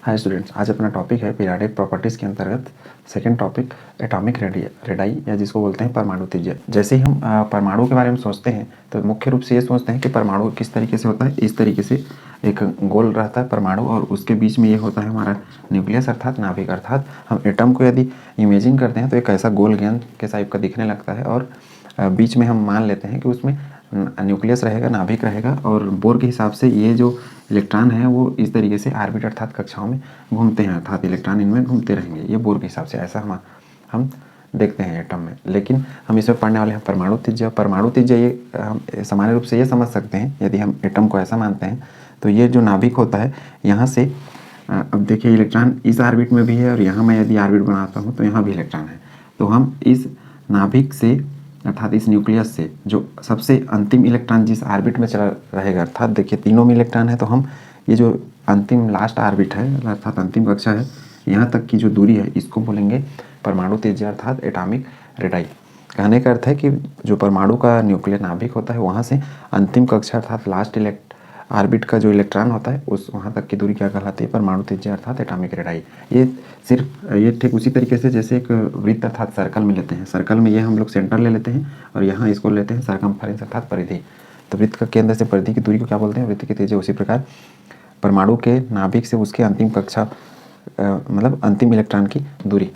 Hi students, आज अपना topic है पीरियोडिक प्रॉपर्टीज़ के अंतर्गत सेकंड टॉपिक एटॉमिक रेडाई या जिसको बोलते हैं परमाणु त्रिज्या। जैसे ही हम परमाणु के बारे में सोचते हैं तो मुख्य रूप से ये सोचते हैं कि परमाणु किस तरीके से होता है। इस तरीके से एक गोल रहता है परमाणु और उसके बीच में ये होता है हमारा न्यूक्लियस अर्थात नाभिक। अर्थात हम एटम को यदि इमेजिन करते हैं तो एक ऐसा गोल गेंद के टाइप का दिखने लगता है और बीच में हम मान लेते हैं कि उसमें न्यूक्लियस रहेगा, नाभिक रहेगा और बोर के हिसाब से ये जो इलेक्ट्रॉन है वो इस तरीके से ऑर्बिट अर्थात कक्षाओं में घूमते हैं, अर्थात इलेक्ट्रॉन इनमें घूमते रहेंगे। ये बोर के हिसाब से ऐसा हम देखते हैं एटम में। लेकिन हम इसमें पढ़ने वाले हैं परमाणु त्रिज्या। परमाणु त्रिज्या ये हम सामान्य रूप से ये समझ सकते हैं, यदि हम एटम को ऐसा मानते हैं तो ये जो नाभिक होता है यहाँ से अब देखिए इलेक्ट्रॉन इस ऑर्बिट में भी है और यहाँ मैं यदि ऑर्बिट बनाता हूँ तो यहाँ भी इलेक्ट्रॉन है। तो हम इस नाभिक से अर्थात इस न्यूक्लियस से जो सबसे अंतिम इलेक्ट्रॉन जिस ऑर्बिट में चला रहेगा, अर्थात देखिए तीनों में इलेक्ट्रॉन है, तो हम ये जो अंतिम लास्ट ऑर्बिट है अर्थात अंतिम कक्षा है, यहाँ तक की जो दूरी है इसको बोलेंगे परमाणु त्रिज्या अर्थात एटॉमिक रेडाई। कहने का अर्थ है कि जो परमाणु का न्यूक्लियर नाभिक होता है वहाँ से अंतिम कक्षा अर्थात लास्ट ऑर्बिट का जो इलेक्ट्रॉन होता है उस वहाँ तक की दूरी क्या कहलाती है? परमाणु त्रिज्या अर्थात एटॉमिक रेडाई। ये ठीक उसी तरीके से जैसे एक वृत्त अर्थात सर्कल में लेते हैं। सर्कल में ये हम लोग सेंटर ले लेते हैं और यहाँ इसको लेते हैं सरकमफेरेंस अर्थात परिधि। तो वृत्त का केंद्र से परिधि की दूरी को क्या बोलते हैं? वृत्त की त्रिज्या। उसी प्रकार परमाणु के नाभिक से उसके अंतिम कक्षा मतलब अंतिम इलेक्ट्रॉन की दूरी।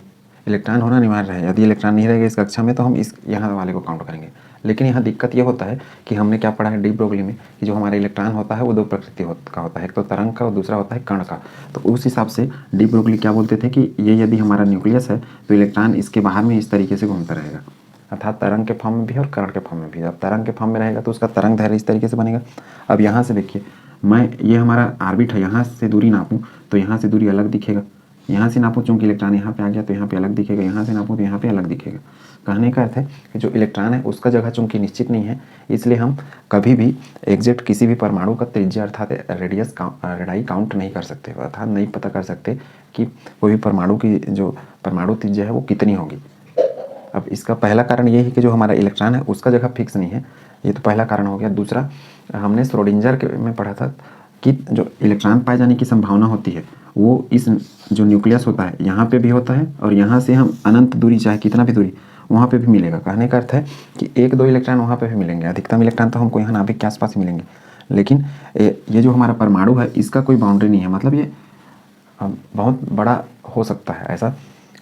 इलेक्ट्रॉन होना अनिवार्य है, यदि इलेक्ट्रॉन नहीं रहेगा इस कक्षा में तो हम इस यहाँ वाले को काउंट करेंगे। लेकिन यहाँ दिक्कत ये होता है कि हमने क्या पढ़ा है डी ब्रोगली में कि जो हमारा इलेक्ट्रॉन होता है वो दो प्रकृति का होता है, एक तो तरंग का और दूसरा होता है कण का। तो उस हिसाब से डी ब्रोगली क्या बोलते थे कि ये यदि हमारा न्यूक्लियस है तो इलेक्ट्रॉन इसके बाहर में इस तरीके से घूमता रहेगा, अर्थात तरंग के फॉर्म में भी और कण के फॉर्म में भी। अब तरंग के फॉर्म में रहेगा तो उसका तरंग दैर्ध्य इस तरीके से बनेगा। अब यहाँ से देखिए मैं ये हमारा ऑर्बिट है, यहाँ से दूरी नापूँ तो यहाँ से दूरी अलग दिखेगा, यहाँ से नापूँ चूँकि इलेक्ट्रॉन यहाँ पे आ गया तो यहाँ पे अलग दिखेगा, यहाँ से नापूँ तो यहाँ पे अलग दिखेगा। कहने का अर्थ है कि जो इलेक्ट्रॉन है उसका जगह चूँकि निश्चित नहीं है, इसलिए हम कभी भी एग्जैक्ट किसी भी परमाणु का त्रिज्या अर्थात रेडाई काउंट नहीं कर सकते, अर्थात नहीं पता कर सकते कि कोई भी परमाणु की जो परमाणु त्रिज्या है वो कितनी होगी। अब इसका पहला कारण ये है कि जो हमारा इलेक्ट्रॉन है उसका जगह फिक्स नहीं है, ये तो पहला कारण हो गया। दूसरा हमने श्रोडिंगर में पढ़ा था कि जो इलेक्ट्रॉन पाए जाने की संभावना होती है वो इस जो न्यूक्लियस होता है यहाँ पे भी होता है और यहाँ से हम अनंत दूरी चाहे कितना भी दूरी वहाँ पे भी मिलेगा। कहने का अर्थ है कि एक दो इलेक्ट्रॉन वहाँ पे भी मिलेंगे, अधिकतम इलेक्ट्रॉन तो हमको यहाँ नाभिक के आसपास मिलेंगे। लेकिन ये जो हमारा परमाणु है इसका कोई बाउंड्री नहीं है, मतलब ये बहुत बड़ा हो सकता है ऐसा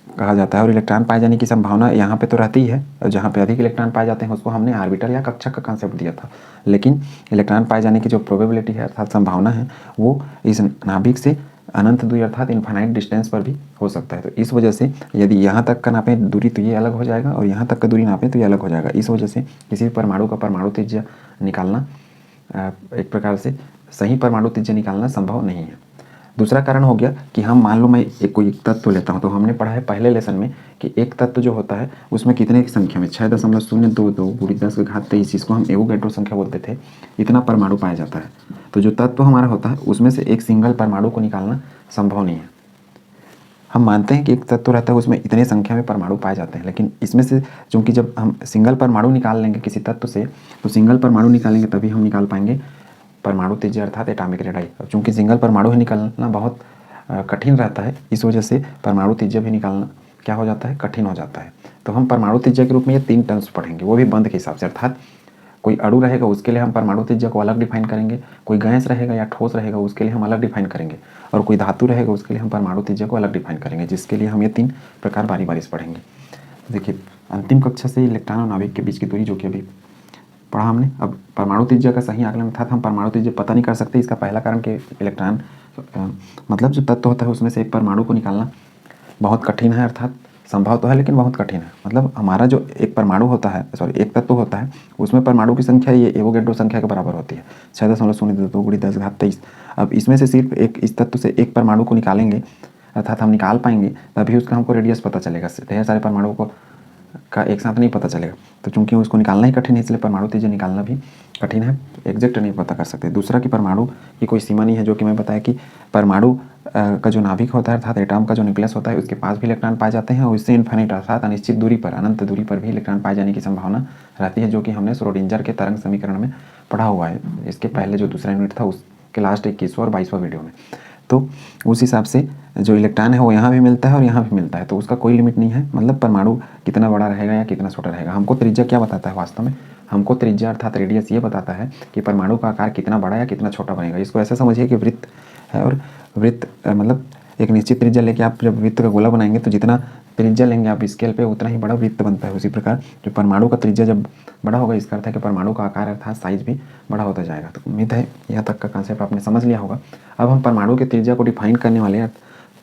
कहा जाता है। और इलेक्ट्रॉन पाए जाने की संभावना यहाँ पे तो रहती ही है, और जहाँ पे अधिक इलेक्ट्रॉन पाए जाते हैं उसको हमने ऑर्बिटल या कक्षा का कॉन्सेप्ट दिया था। लेकिन इलेक्ट्रॉन पाए जाने की जो प्रोबेबिलिटी है अर्थात संभावना है वो इस नाभिक से अनंत दूरी अर्थात इन्फाइनाइट डिस्टेंस पर भी हो सकता है। तो इस वजह से यदि यहाँ तक का नापें दूरी तो ये अलग हो जाएगा और यहाँ तक का दूरी नापें तो ये अलग हो जाएगा। इस वजह से किसी भी परमाणु का परमाणु त्रिज्या निकालना एक प्रकार से सही परमाणु त्रिज्या निकालना संभव नहीं है। दूसरा कारण हो गया कि हम मान लो मैं कोई तत्व लेता हूँ, तो हमने पढ़ा है पहले लेसन में कि एक तत्व जो होता है उसमें कितने की संख्या में 6.022 × 10⁻23 जिसको हम एवोगैड्रो संख्या बोलते थे, इतना परमाणु पाया जाता है। तो जो तत्व हमारा होता है उसमें से एक सिंगल परमाणु को निकालना संभव नहीं है। हम मानते हैं कि एक तत्व रहता है उसमें इतने संख्या में परमाणु पाए जाते हैं, लेकिन इसमें से चूँकि जब हम सिंगल परमाणु निकाल लेंगे किसी तत्व से तो सिंगल परमाणु निकालेंगे तभी हम निकाल पाएंगे परमाणु त्रिज्या अर्थात एटॉमिक रेडाई। अब चूँकि सिंगल परमाणु ही निकालना बहुत कठिन रहता है, इस वजह से परमाणु त्रिज्या भी निकालना क्या हो जाता है? कठिन हो जाता है। तो हम परमाणु त्रिज्या के रूप में ये 3 टर्म्स पढ़ेंगे, वो भी बंद के हिसाब से। अर्थात कोई अणु रहेगा उसके लिए हम परमाणु त्रिज्या को अलग डिफाइन करेंगे, कोई गैस रहेगा या ठोस रहेगा उसके लिए हम अलग डिफाइन करेंगे, और कोई धातु रहेगा उसके लिए हम परमाणु त्रिज्या को अलग डिफाइन करेंगे, जिसके लिए हम ये 3 प्रकार बारी बारी से पढ़ेंगे। देखिए अंतिम कक्षा से इलेक्ट्रॉन और नाभिक के बीच की दूरी जो कि अभी पढ़ा हमने। अब परमाणु त्रिज्या का सही आकलन अर्थात हम परमाणु त्रिज्या पता नहीं कर सकते। इसका पहला कारण कि इलेक्ट्रॉन मतलब जो तत्व होता है उसमें से एक परमाणु को निकालना बहुत कठिन है, अर्थात संभव तो है लेकिन बहुत कठिन है। मतलब हमारा जो एक परमाणु होता है एक तत्व होता है उसमें परमाणु की संख्या ये एवोगैड्रो संख्या के बराबर होती है 6.022 × 10⁻23। अब इसमें से सिर्फ एक इस तत्व से एक परमाणु को निकालेंगे अर्थात हम निकाल पाएंगे तभी उसका हमको रेडियस पता चलेगा, ढेर सारे परमाणुओं को का एक साथ नहीं पता चलेगा। तो चूंकि उसको निकालना ही कठिन है इसलिए परमाणु त्रिज्या निकालना भी कठिन है, एग्जैक्ट नहीं पता कर सकते। दूसरा कि परमाणु की कोई सीमा नहीं है, जो कि मैं बताया कि परमाणु का जो नाभिक होता है अर्थात एटॉम का जो न्यूक्लियस होता है उसके पास भी इलेक्ट्रॉन पाए जाते हैं और इससे इन्फिनिट अर्थात अनिश्चित दूरी पर अनंत दूरी पर भी इलेक्ट्रॉन पाए जाने की संभावना रहती है, जो कि हमने श्रोडिंगर के तरंग समीकरण में पढ़ा हुआ है। इसके पहले जो दूसरा यूनिट था उसके लास्ट 21वां और 22वां वीडियो में। तो उस हिसाब से जो इलेक्ट्रॉन है वो यहाँ भी मिलता है और यहाँ भी मिलता है, तो उसका कोई लिमिट नहीं है, मतलब परमाणु कितना बड़ा रहेगा या कितना छोटा रहेगा। हमको त्रिज्या क्या बताता है वास्तव में, हमको त्रिज्या अर्थात रेडियस ये बताता है कि परमाणु का आकार कितना बड़ा या कितना छोटा बनेगा। इसको ऐसा समझिए कि वृत्त है और वृत्त मतलब एक निश्चित त्रिज्या लेके आप जब वृत्त का गोला बनाएंगे तो जितना त्रिज्या लेंगे आप स्केल पे उतना ही बड़ा वृत्त बनता है। उसी प्रकार जो परमाणु का त्रिज्या जब बड़ा होगा इसका अर्थ है कि परमाणु का आकार अर्थात साइज भी बड़ा होता जाएगा। तो उम्मीद है यहाँ तक का कॉन्सेप्ट आपने समझ लिया होगा। अब हम परमाणु के त्रिज्या को डिफाइन करने वाले हैं,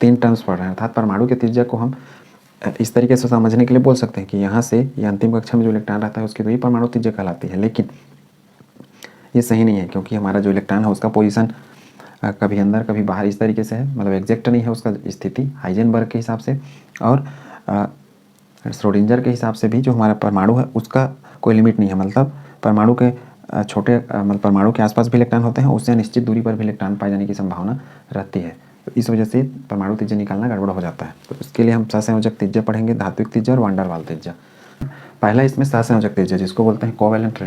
3 टर्म्स पढ़ रहे हैं। अर्थात परमाणु के त्रिज्या को हम इस तरीके से समझने के लिए बोल सकते हैं कि यहाँ से ये अंतिम कक्षा में जो इलेक्ट्रॉन रहता है उसकी तो ही परमाणु त्रिज्या कहलाती है, लेकिन ये सही नहीं है क्योंकि हमारा जो इलेक्ट्रॉन है उसका पोजीशन कभी अंदर कभी बाहर इस तरीके से है, मतलब एग्जैक्ट नहीं है उसका स्थिति हाइजेनबर्ग के हिसाब से, और श्रोडिंगर के हिसाब से भी जो हमारा परमाणु है उसका कोई लिमिट नहीं है। मतलब परमाणु के छोटे मतलब परमाणु के आसपास भी इलेक्ट्रॉन होते हैं, उससे निश्चित दूरी पर भी इलेक्ट्रॉन पाए जाने की संभावना रहती है। तो इस वजह से परमाणु त्रिज्या निकालना गड़बड़ हो जाता है। तो इसके लिए हम सहसंयोजक त्रिज्या पढ़ेंगे, धात्विक त्रिज्या और वान डेर वाल त्रिज्या। पहला इसमें सहसंयोजक त्रिज्या जिसको बोलते हैं कोवेलेंट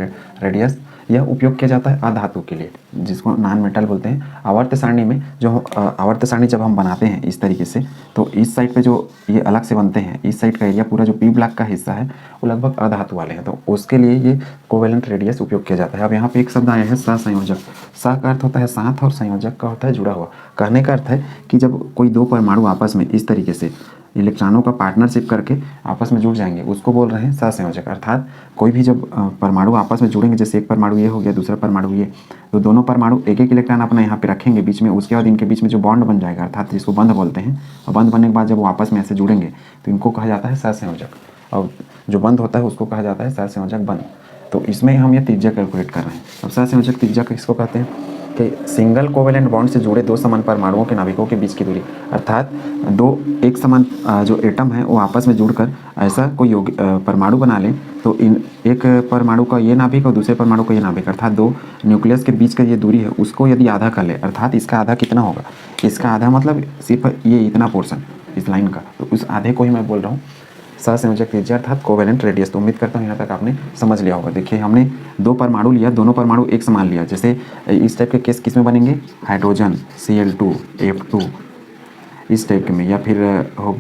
रेडियस, यह उपयोग किया जाता है अधातु के लिए जिसको नॉन मेटल बोलते हैं। आवर्त सारणी में जो आवर्त सारणी जब हम बनाते हैं इस तरीके से, तो इस साइड पे जो ये अलग से बनते हैं, इस साइड का एरिया पूरा जो पी ब्लॉक का हिस्सा है वो लगभग अधातु वाले हैं, तो उसके लिए ये कोवेलेंट रेडियस उपयोग किया जाता है। अब यहाँ पे एक शब्द आया है सहसंयोजक। सह का अर्थ होता है साथ और संयोजक का होता है जुड़ा हुआ। कहने का अर्थ है कि जब कोई दो परमाणु आपस में इस तरीके से इलेक्ट्रॉनों का पार्टनरशिप करके आपस में जुड़ जाएंगे उसको बोल रहे हैं सहसंयोजक। अर्थात कोई भी जब परमाणु आपस में जुड़ेंगे, जैसे एक परमाणु ये हो गया दूसरा परमाणु ये, तो दोनों परमाणु एक एक इलेक्ट्रॉन अपना यहाँ पे रखेंगे बीच में, उसके बाद इनके बीच में जो बॉन्ड बन जाएगा अर्थात जिसको बंध बोलते हैं, और बंध बनने के बाद जब वो आपस में ऐसे जुड़ेंगे तो इनको कहा जाता है सहसंयोजक, और जो बंध होता है उसको कहा जाता है सहसंयोजक बंध। तो इसमें हम ये त्रिज्या कैलकुलेट कर रहे हैं। अब सहसंयोजक त्रिज्या किसको कहते हैं कि सिंगल कोवेलेंट बॉन्ड से जुड़े दो समान परमाणुओं के नाभिकों के बीच की दूरी, अर्थात दो एक समान जो एटम है वो आपस में जुड़कर ऐसा कोई परमाणु बना लें, तो इन एक परमाणु का ये नाभिक और दूसरे परमाणु का ये नाभिक, अर्थात दो न्यूक्लियस के बीच का ये दूरी है उसको यदि आधा कर ले, अर्थात इसका आधा कितना होगा, इसका आधा मतलब सिर्फ ये इतना पोर्शन इस लाइन का, तो उस आधे को ही मैं बोल रहा हूँ सहसंयोजक त्रिज्या अर्थात कोवेलेंट रेडियस। तो उम्मीद करता हूँ यहाँ तक आपने समझ लिया होगा। देखिए हमने दो परमाणु लिया, दोनों परमाणु एक समान लिया, जैसे इस टाइप के केस किस में बनेंगे, हाइड्रोजन Cl2 F2 इस टाइप के में, या फिर हो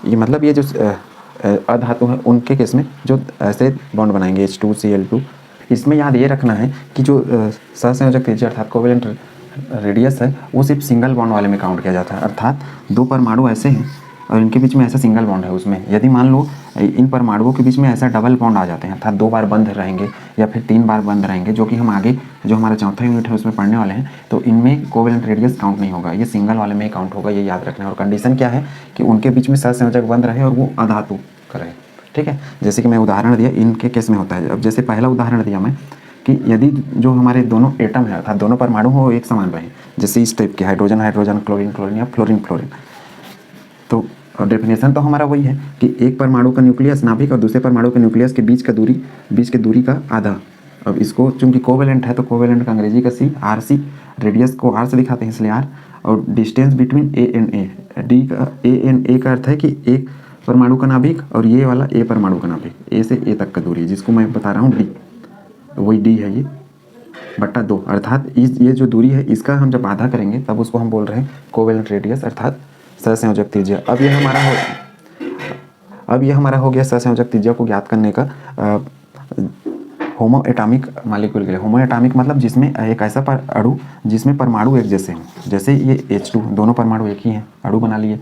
ये मतलब ये जो अधातु है उनके केस में जो ऐसे बॉन्ड बनाएंगे H2Cl2। इसमें याद ये रखना है कि जो सहसंयोजक त्रिज्या अर्थात कोवेलेंट रेडियस है वो सिर्फ सिंगल बॉन्ड वाले में काउंट किया जाता है, अर्थात दो परमाणु ऐसे हैं और इनके बीच में ऐसा सिंगल बॉन्ड है, उसमें यदि मान लो इन परमाणुओं के बीच में ऐसा डबल बॉन्ड आ जाते हैं अर्थात 2 बार बंद रहेंगे या फिर 3 बार बंद रहेंगे, जो कि हम आगे जो हमारा चौथा यूनिट है उसमें पढ़ने वाले हैं, तो इनमें कोवेलेंट रेडियस काउंट नहीं होगा, ये सिंगल वाले में ही काउंट होगा, ये याद रखना है। और कंडीशन क्या है कि उनके बीच में सहसंयोजक बंद रहे और वो अधातु का रहे, ठीक है। जैसे कि मैं उदाहरण दिया इनके केस में होता है। अब जैसे पहला उदाहरण दिया मैं कि यदि जो हमारे दोनों एटम है अर्थात दोनों परमाणु हो एक समान रहे, जैसे इस टाइप के हाइड्रोजन हाइड्रोजन क्लोरीन क्लोरीन या फ्लोरीन फ्लोरीन, तो डेफिनेशन तो हमारा वही है कि एक परमाणु का न्यूक्लियस नाभिक और दूसरे परमाणु के न्यूक्लियस के बीच की दूरी का आधा। अब इसको चूंकि कोवेलेंट है तो कोवेलेंट का अंग्रेजी का सी, आर सी, रेडियस को आर से दिखाते हैं इसलिए आर, और distance between A and A, D का ए एंड ए का अर्थ है कि एक परमाणु का नाभिक और ये वाला ए परमाणु का नाभिक, ए से ए तक का दूरी जिसको मैं बता रहा हूँ डी, वही डी है ये बट्टा 2, अर्थात ये जो दूरी है इसका हम जब आधा करेंगे तब उसको हम बोल रहे हैं कोवेलेंट रेडियस अर्थात सहसंयोजक त्रिज्या। अब ये हमारा हो गया सहसंयोजक त्रिज्या को ज्ञात करने का होमो एटॉमिक मॉलिक्यूल के लिए। होमो एटॉमिक मतलब जिसमें एक ऐसा अणु जिसमें परमाणु एक जैसे हों, जैसे ये H2 दोनों परमाणु एक ही हैं, अणु बना लिए,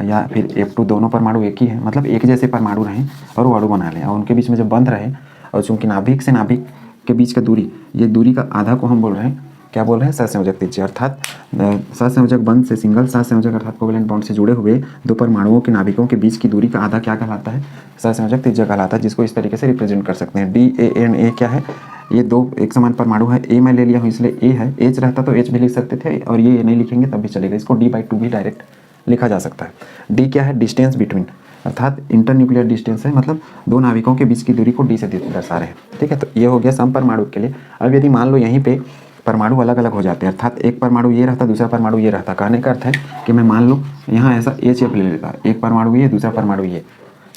या फिर F2 दोनों परमाणु एक ही हैं, मतलब एक जैसे परमाणु रहें और वो अणु बना लें और उनके बीच में जब बंध रहे, और चूँकि नाभिक से नाभिक के बीच का दूरी, ये दूरी का आधा को हम बोल रहे हैं क्या बोल रहे हैं सहसंयोजक त्रिज्या। अर्थात सहसंयोजक बंध से सिंगल सहसंयोजक अर्थात कोवेलेंट बॉन्ड से जुड़े हुए दो परमाणुओं के नाभिकों के बीच की दूरी का आधा क्या कहलाता है, सहसंयोजक त्रिज्या कहलाता है, जिसको इस तरीके से रिप्रेजेंट कर सकते हैं। डी ए एंड ए क्या है, ये दो एक समान परमाणु है, ए मैं ले लिया हूँ इसलिए ए है, एच रहता तो एच भी लिख सकते थे और ये नहीं लिखेंगे तब भी चलेगा, इसको D/2 भी डायरेक्ट लिखा जा सकता है। डी क्या है, डिस्टेंस बिटवीन अर्थात इंटरन्यूक्लियर डिस्टेंस है, मतलब दो नाभिकों के बीच की दूरी को डी से दर्शा रहे हैं, ठीक है। तो ये हो गया सम परमाणु के लिए। अब यदि मान लो यहीं पे परमाणु अलग अलग हो जाते हैं, अर्थात एक परमाणु ये रहता दूसरा परमाणु ये रहता, कहने का अर्थ है कि मैं मान लो यहाँ ऐसा ए शेप ले लेता, एक परमाणु ये दूसरा परमाणु ये,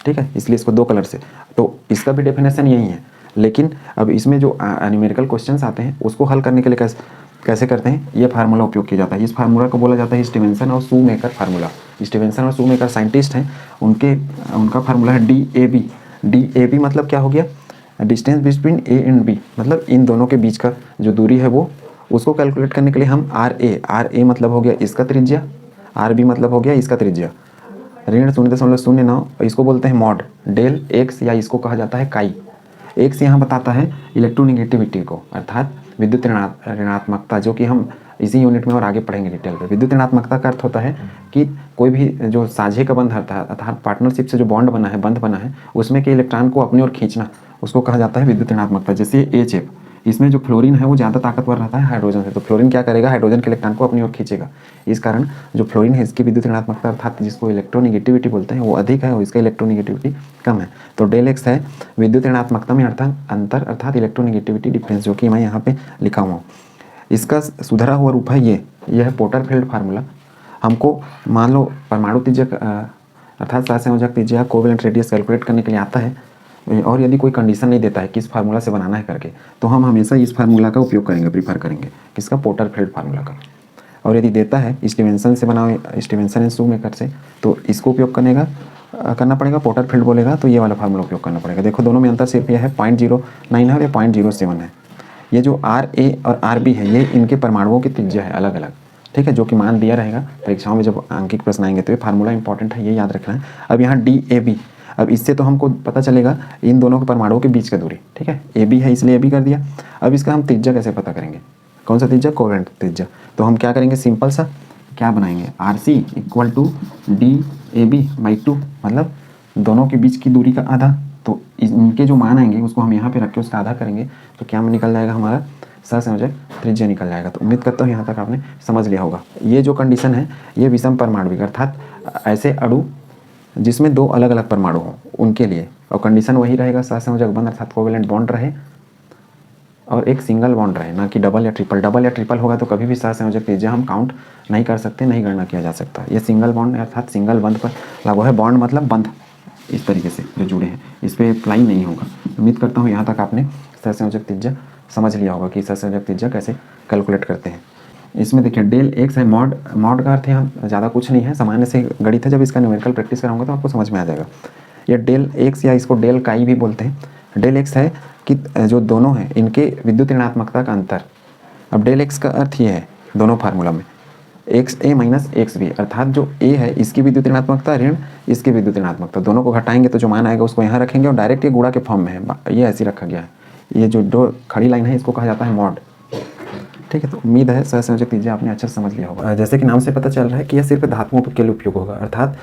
ठीक है, इसलिए इसको 2 कलर से, तो इसका भी डेफिनेशन यही है। लेकिन अब इसमें जो न्यूमेरिकल क्वेश्चंस आते हैं उसको हल करने के लिए कैसे करते हैं, ये फार्मूला उपयोग किया जाता है। इस फार्मूला को बोला जाता है स्टीवेंसन और शूमेकर फार्मूला। स्टीवेंसन और शूमेकर साइंटिस्ट हैं, उनका फार्मूला है DAB। DAB मतलब क्या हो गया, distance between A and B, मतलब इन दोनों के बीच का जो दूरी है वो, उसको कैलकुलेट करने के लिए हम RA मतलब हो गया इसका त्रिज्या, RB मतलब हो गया इसका त्रिज्या, ऋण 0.09, इसको बोलते हैं मॉड डेल एक्स, या इसको कहा जाता है काई। एक्स यहाँ बताता है इलेक्ट्रोनिगेटिविटी को, अर्थात विद्युत ऋणात्मकता, जो कि हम इसी यूनिट में और आगे पढ़ेंगे डिटेल पे। विद्युत ऋणात्मकता का अर्थ होता है कि कोई भी जो साझे का बंध होता है, अर्थात पार्टनरशिप से जो बॉन्ड बना है, बंध बना है, उसमें के इलेक्ट्रॉन को अपनी ओर खींचना, उसको कहा जाता है विद्युत ऋणात्मकता। जैसे HF, इसमें जो फ्लोरीन है वो ज़्यादा ताकतवर रहता है हाइड्रोजन से, तो फ्लोरीन क्या करेगा, हाइड्रोजन के इलेक्ट्रॉन को अपनी ओर खींचेगा। इस कारण जो फ्लोरीन है इसकी विद्युत ऋणात्मकता अर्थात जिसको इलेक्ट्रोनिगेटिविटी बोलते हैं वो अधिक है और इसका इलेक्ट्रोनिगेटिविटी कम है। तो डेल एक्स है विद्युत ऋणात्मकता में अंतर अर्थात इलेक्ट्रोनिगेटिविटी डिफरेंस, जो कि मैं यहाँ पे लिखा हुआ हूँ। इसका सुधरा हुआ रूप है ये है पोर्टरफील्ड फार्मूला। हमको मान लो परमाणु त्रिज्या अर्थात सहसंयोजक त्रिज्या कोवेलेंट रेडियस कैलकुलेट करने के लिए आता है, और यदि कोई कंडीशन नहीं देता है किस फार्मूला से बनाना है करके, तो हम हमेशा इस फार्मूला का उपयोग करेंगे, प्रीफर करेंगे, किसका, पोर्टरफील्ड फार्मूला का। और यदि देता है स्टीवेंसन से बनाओ, स्टीवेंसन एंड शूमेकर से, तो इसको उपयोग करना पड़ेगा, पोर्टरफील्ड बोलेगा तो ये वाला फार्मूला उपयोग करना पड़ेगा। देखो दोनों में अंतर सिर्फ यह है 0.09 है और ये 0.07 है। ये जो RA और RB है ये इनके परमाणुओं की त्रिज्या है अलग अलग, ठीक है, जो कि मान दिया रहेगा परीक्षाओं में जब अंकित प्रश्न आएंगे, तो ये फार्मूला इंपॉर्टेंट है, ये याद रखना है। अब यहाँ DAB, अब इससे तो हमको पता चलेगा इन दोनों के परमाणुओं के बीच का दूरी, ठीक है, AB है इसलिए AB कर दिया। अब इसका हम त्रिज्या कैसे पता करेंगे, कौन सा त्रिज्या, कोवेलेंट त्रिज्या। तो हम क्या करेंगे, सिंपल सा क्या बनाएंगे, RC = DAB/2, मतलब दोनों के बीच की दूरी का आधा। तो इनके जो मान आएंगे उसको हम यहाँ पे रख के उसका आधा करेंगे, तो क्या निकल जाएगा, हमारा सहसंयोजक त्रिज्या निकल जाएगा। तो उम्मीद करता हूँ यहाँ तक आपने समझ लिया होगा। ये जो कंडीशन है ये विषम परमाणविक अर्थात ऐसे अणु जिसमें दो अलग अलग परमाणु हों उनके लिए, और कंडीशन वही रहेगा, सहसंयोजक बंध अर्थात कोवेलेंट बॉन्ड रहे और एक सिंगल बॉन्ड रहे, ना कि डबल या ट्रिपल। डबल या ट्रिपल होगा तो कभी भी सहसंयोजक त्रिज्या हम काउंट नहीं कर सकते, नहीं गणना किया जा सकता। ये सिंगल बॉन्ड अर्थात सिंगल बंध पर लागू है। बॉन्ड मतलब बंध इस तरीके से जो जुड़े हैं, इस पर अप्लाई नहीं होगा। उम्मीद करता हूँ यहाँ तक आपने सहसंयोजक त्रिज्या समझ लिया होगा कि सहसंयोजक त्रिज्या कैसे कैलकुलेट करते हैं। इसमें देखिए डेल एक्स है, मॉड का अर्थ यहाँ ज़्यादा कुछ नहीं है, सामान्य से गणित है। जब इसका न्यूमेरिकल प्रैक्टिस कराऊंगा तो आपको समझ में आ जाएगा। ये डेल एक्स या इसको डेल काई भी बोलते हैं। डेल एक्स है कि जो दोनों हैं इनके विद्युत ऋणात्मकता का अंतर। अब डेल एक्स का अर्थ ये है दोनों फार्मूला में XA - XB, अर्थात जो A है इसकी विद्युत ऋणात्मकता ऋण इसकी विद्युत ऋणात्मकता, दोनों को घटाएंगे तो जो मान आएगा उसको यहाँ रखेंगे और डायरेक्ट ये गुणा के फॉर्म में है, ये ऐसे रखा गया है। ये जो दो खड़ी लाइन है इसको कहा जाता है मॉड, ठीक है। तो उम्मीद है सहसंयोजक त्रिज्या आपने अच्छा समझ लिया होगा। जैसे कि नाम से पता चल रहा है कि यह सिर्फ धातुओं के लिए उपयोग होगा, अर्थात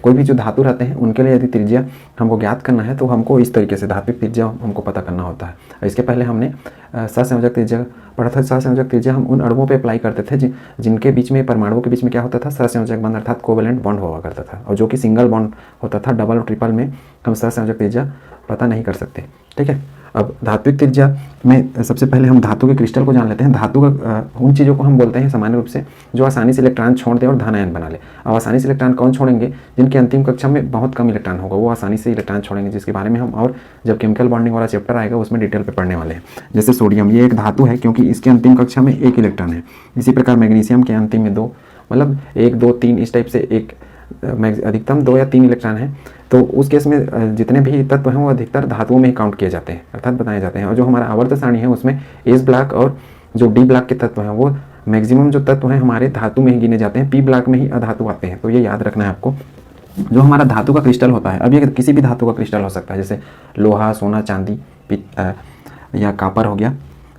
कोई भी जो धातु रहते हैं उनके लिए यदि त्रिज्या हमको ज्ञात करना है तो हमको इस तरीके से धात्विक त्रिज्या हमको पता करना होता है। इसके पहले हमने सहसंयोजक त्रिज्या पढ़ा था। सहसंयोजक त्रिज्या हम उन अणुओं पे अप्लाई करते थे जिनके बीच में, परमाणुओं के बीच में क्या होता था, सहसंयोजक बंध अर्थात कोवेलेंट बॉन्ड हुआ करता था, और जो कि सिंगल बॉन्ड होता था। डबल और ट्रिपल में हम सहसंयोजक त्रिज्या पता नहीं कर सकते, ठीक है। अब धात्विक त्रिज्या में सबसे पहले हम धातु के क्रिस्टल को जान लेते हैं। धातु का उन चीज़ों को हम बोलते हैं सामान्य रूप से जो आसानी से इलेक्ट्रॉन छोड़ दे और धन आयन बना ले। अब आसानी से इलेक्ट्रॉन कौन छोड़ेंगे, जिनकी अंतिम कक्षा में बहुत कम इलेक्ट्रॉन होगा वो आसानी से इलेक्ट्रॉन छोड़ेंगे, जिसके बारे में हम और जब केमिकल बॉन्डिंग वाला चैप्टर आएगा उसमें डिटेल पे पढ़ने वाले हैं। जैसे सोडियम, ये एक धातु है क्योंकि इसके अंतिम कक्षा में 1 इलेक्ट्रॉन है। इसी प्रकार मैग्नीशियम के अंतिम में 2, मतलब 1, 2, 3 इस टाइप से एक अधिकतम 2 या 3 इलेक्ट्रॉन है। तो उस केस में जितने भी तत्व हैं वो अधिकतर धातुओं में ही काउंट किए जाते हैं, अर्थात बताए जाते हैं। और जो हमारा आवर्त सारणी है उसमें एस ब्लॉक और जो डी ब्लॉक के तत्व हैं वो मैक्सिमम जो तत्व हैं हमारे धातु में ही गिने जाते हैं, पी ब्लॉक में ही अधातु आते हैं। तो ये याद रखना है आपको। जो हमारा धातु का क्रिस्टल होता है, अब ये किसी भी धातु का क्रिस्टल हो सकता है, जैसे लोहा, सोना, चांदी या कॉपर हो गया।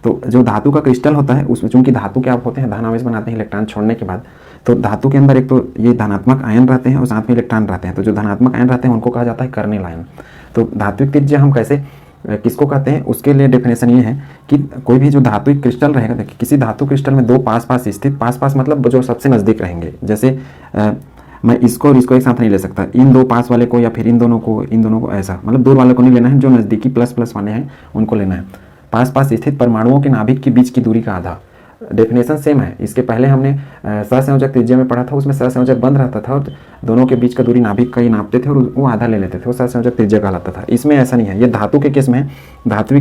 तो जो धातु का क्रिस्टल होता है उसमें चूंकि धातु क्या होते हैं, धन आवेश बनाते हैं इलेक्ट्रॉन छोड़ने के बाद, तो धातु के अंदर एक तो ये धनात्मक आयन रहते हैं और साथ में इलेक्ट्रॉन रहते हैं। तो जो धनात्मक आयन रहते हैं उनको कहा जाता है कर्नेल आयन। तो धात्विक त्रिज्या हम कैसे किसको कहते हैं, उसके लिए डेफिनेशन ये है कि कोई भी जो धातुक क्रिस्टल रहेगा, देखिए किसी धातु क्रिस्टल में 2 पास पास स्थित, पास पास मतलब जो सबसे नज़दीक रहेंगे, जैसे मैं इसको और इसको एक साथ नहीं ले सकता, इन 2 पास वाले को या फिर इन दोनों को ऐसा, मतलब दूर वाले को नहीं लेना है, जो नज़दीकी प्लस प्लस वाले हैं उनको लेना है। पास पास स्थित परमाणुओं के नाभिक के बीच की दूरी का आधा, डेफिनेशन सेम है। इसके पहले हमने सहसंयोजक त्रिज्या में पढ़ा था, उसमें सहसंयोजक बंद रहता था और दोनों के बीच का दूरी नाभिक का ही नापते थे और वो आधा ले लेते थे, वो सहसंयोजक त्रिज्या कहलाता था। इसमें ऐसा नहीं है, ये धातु के केस में धातु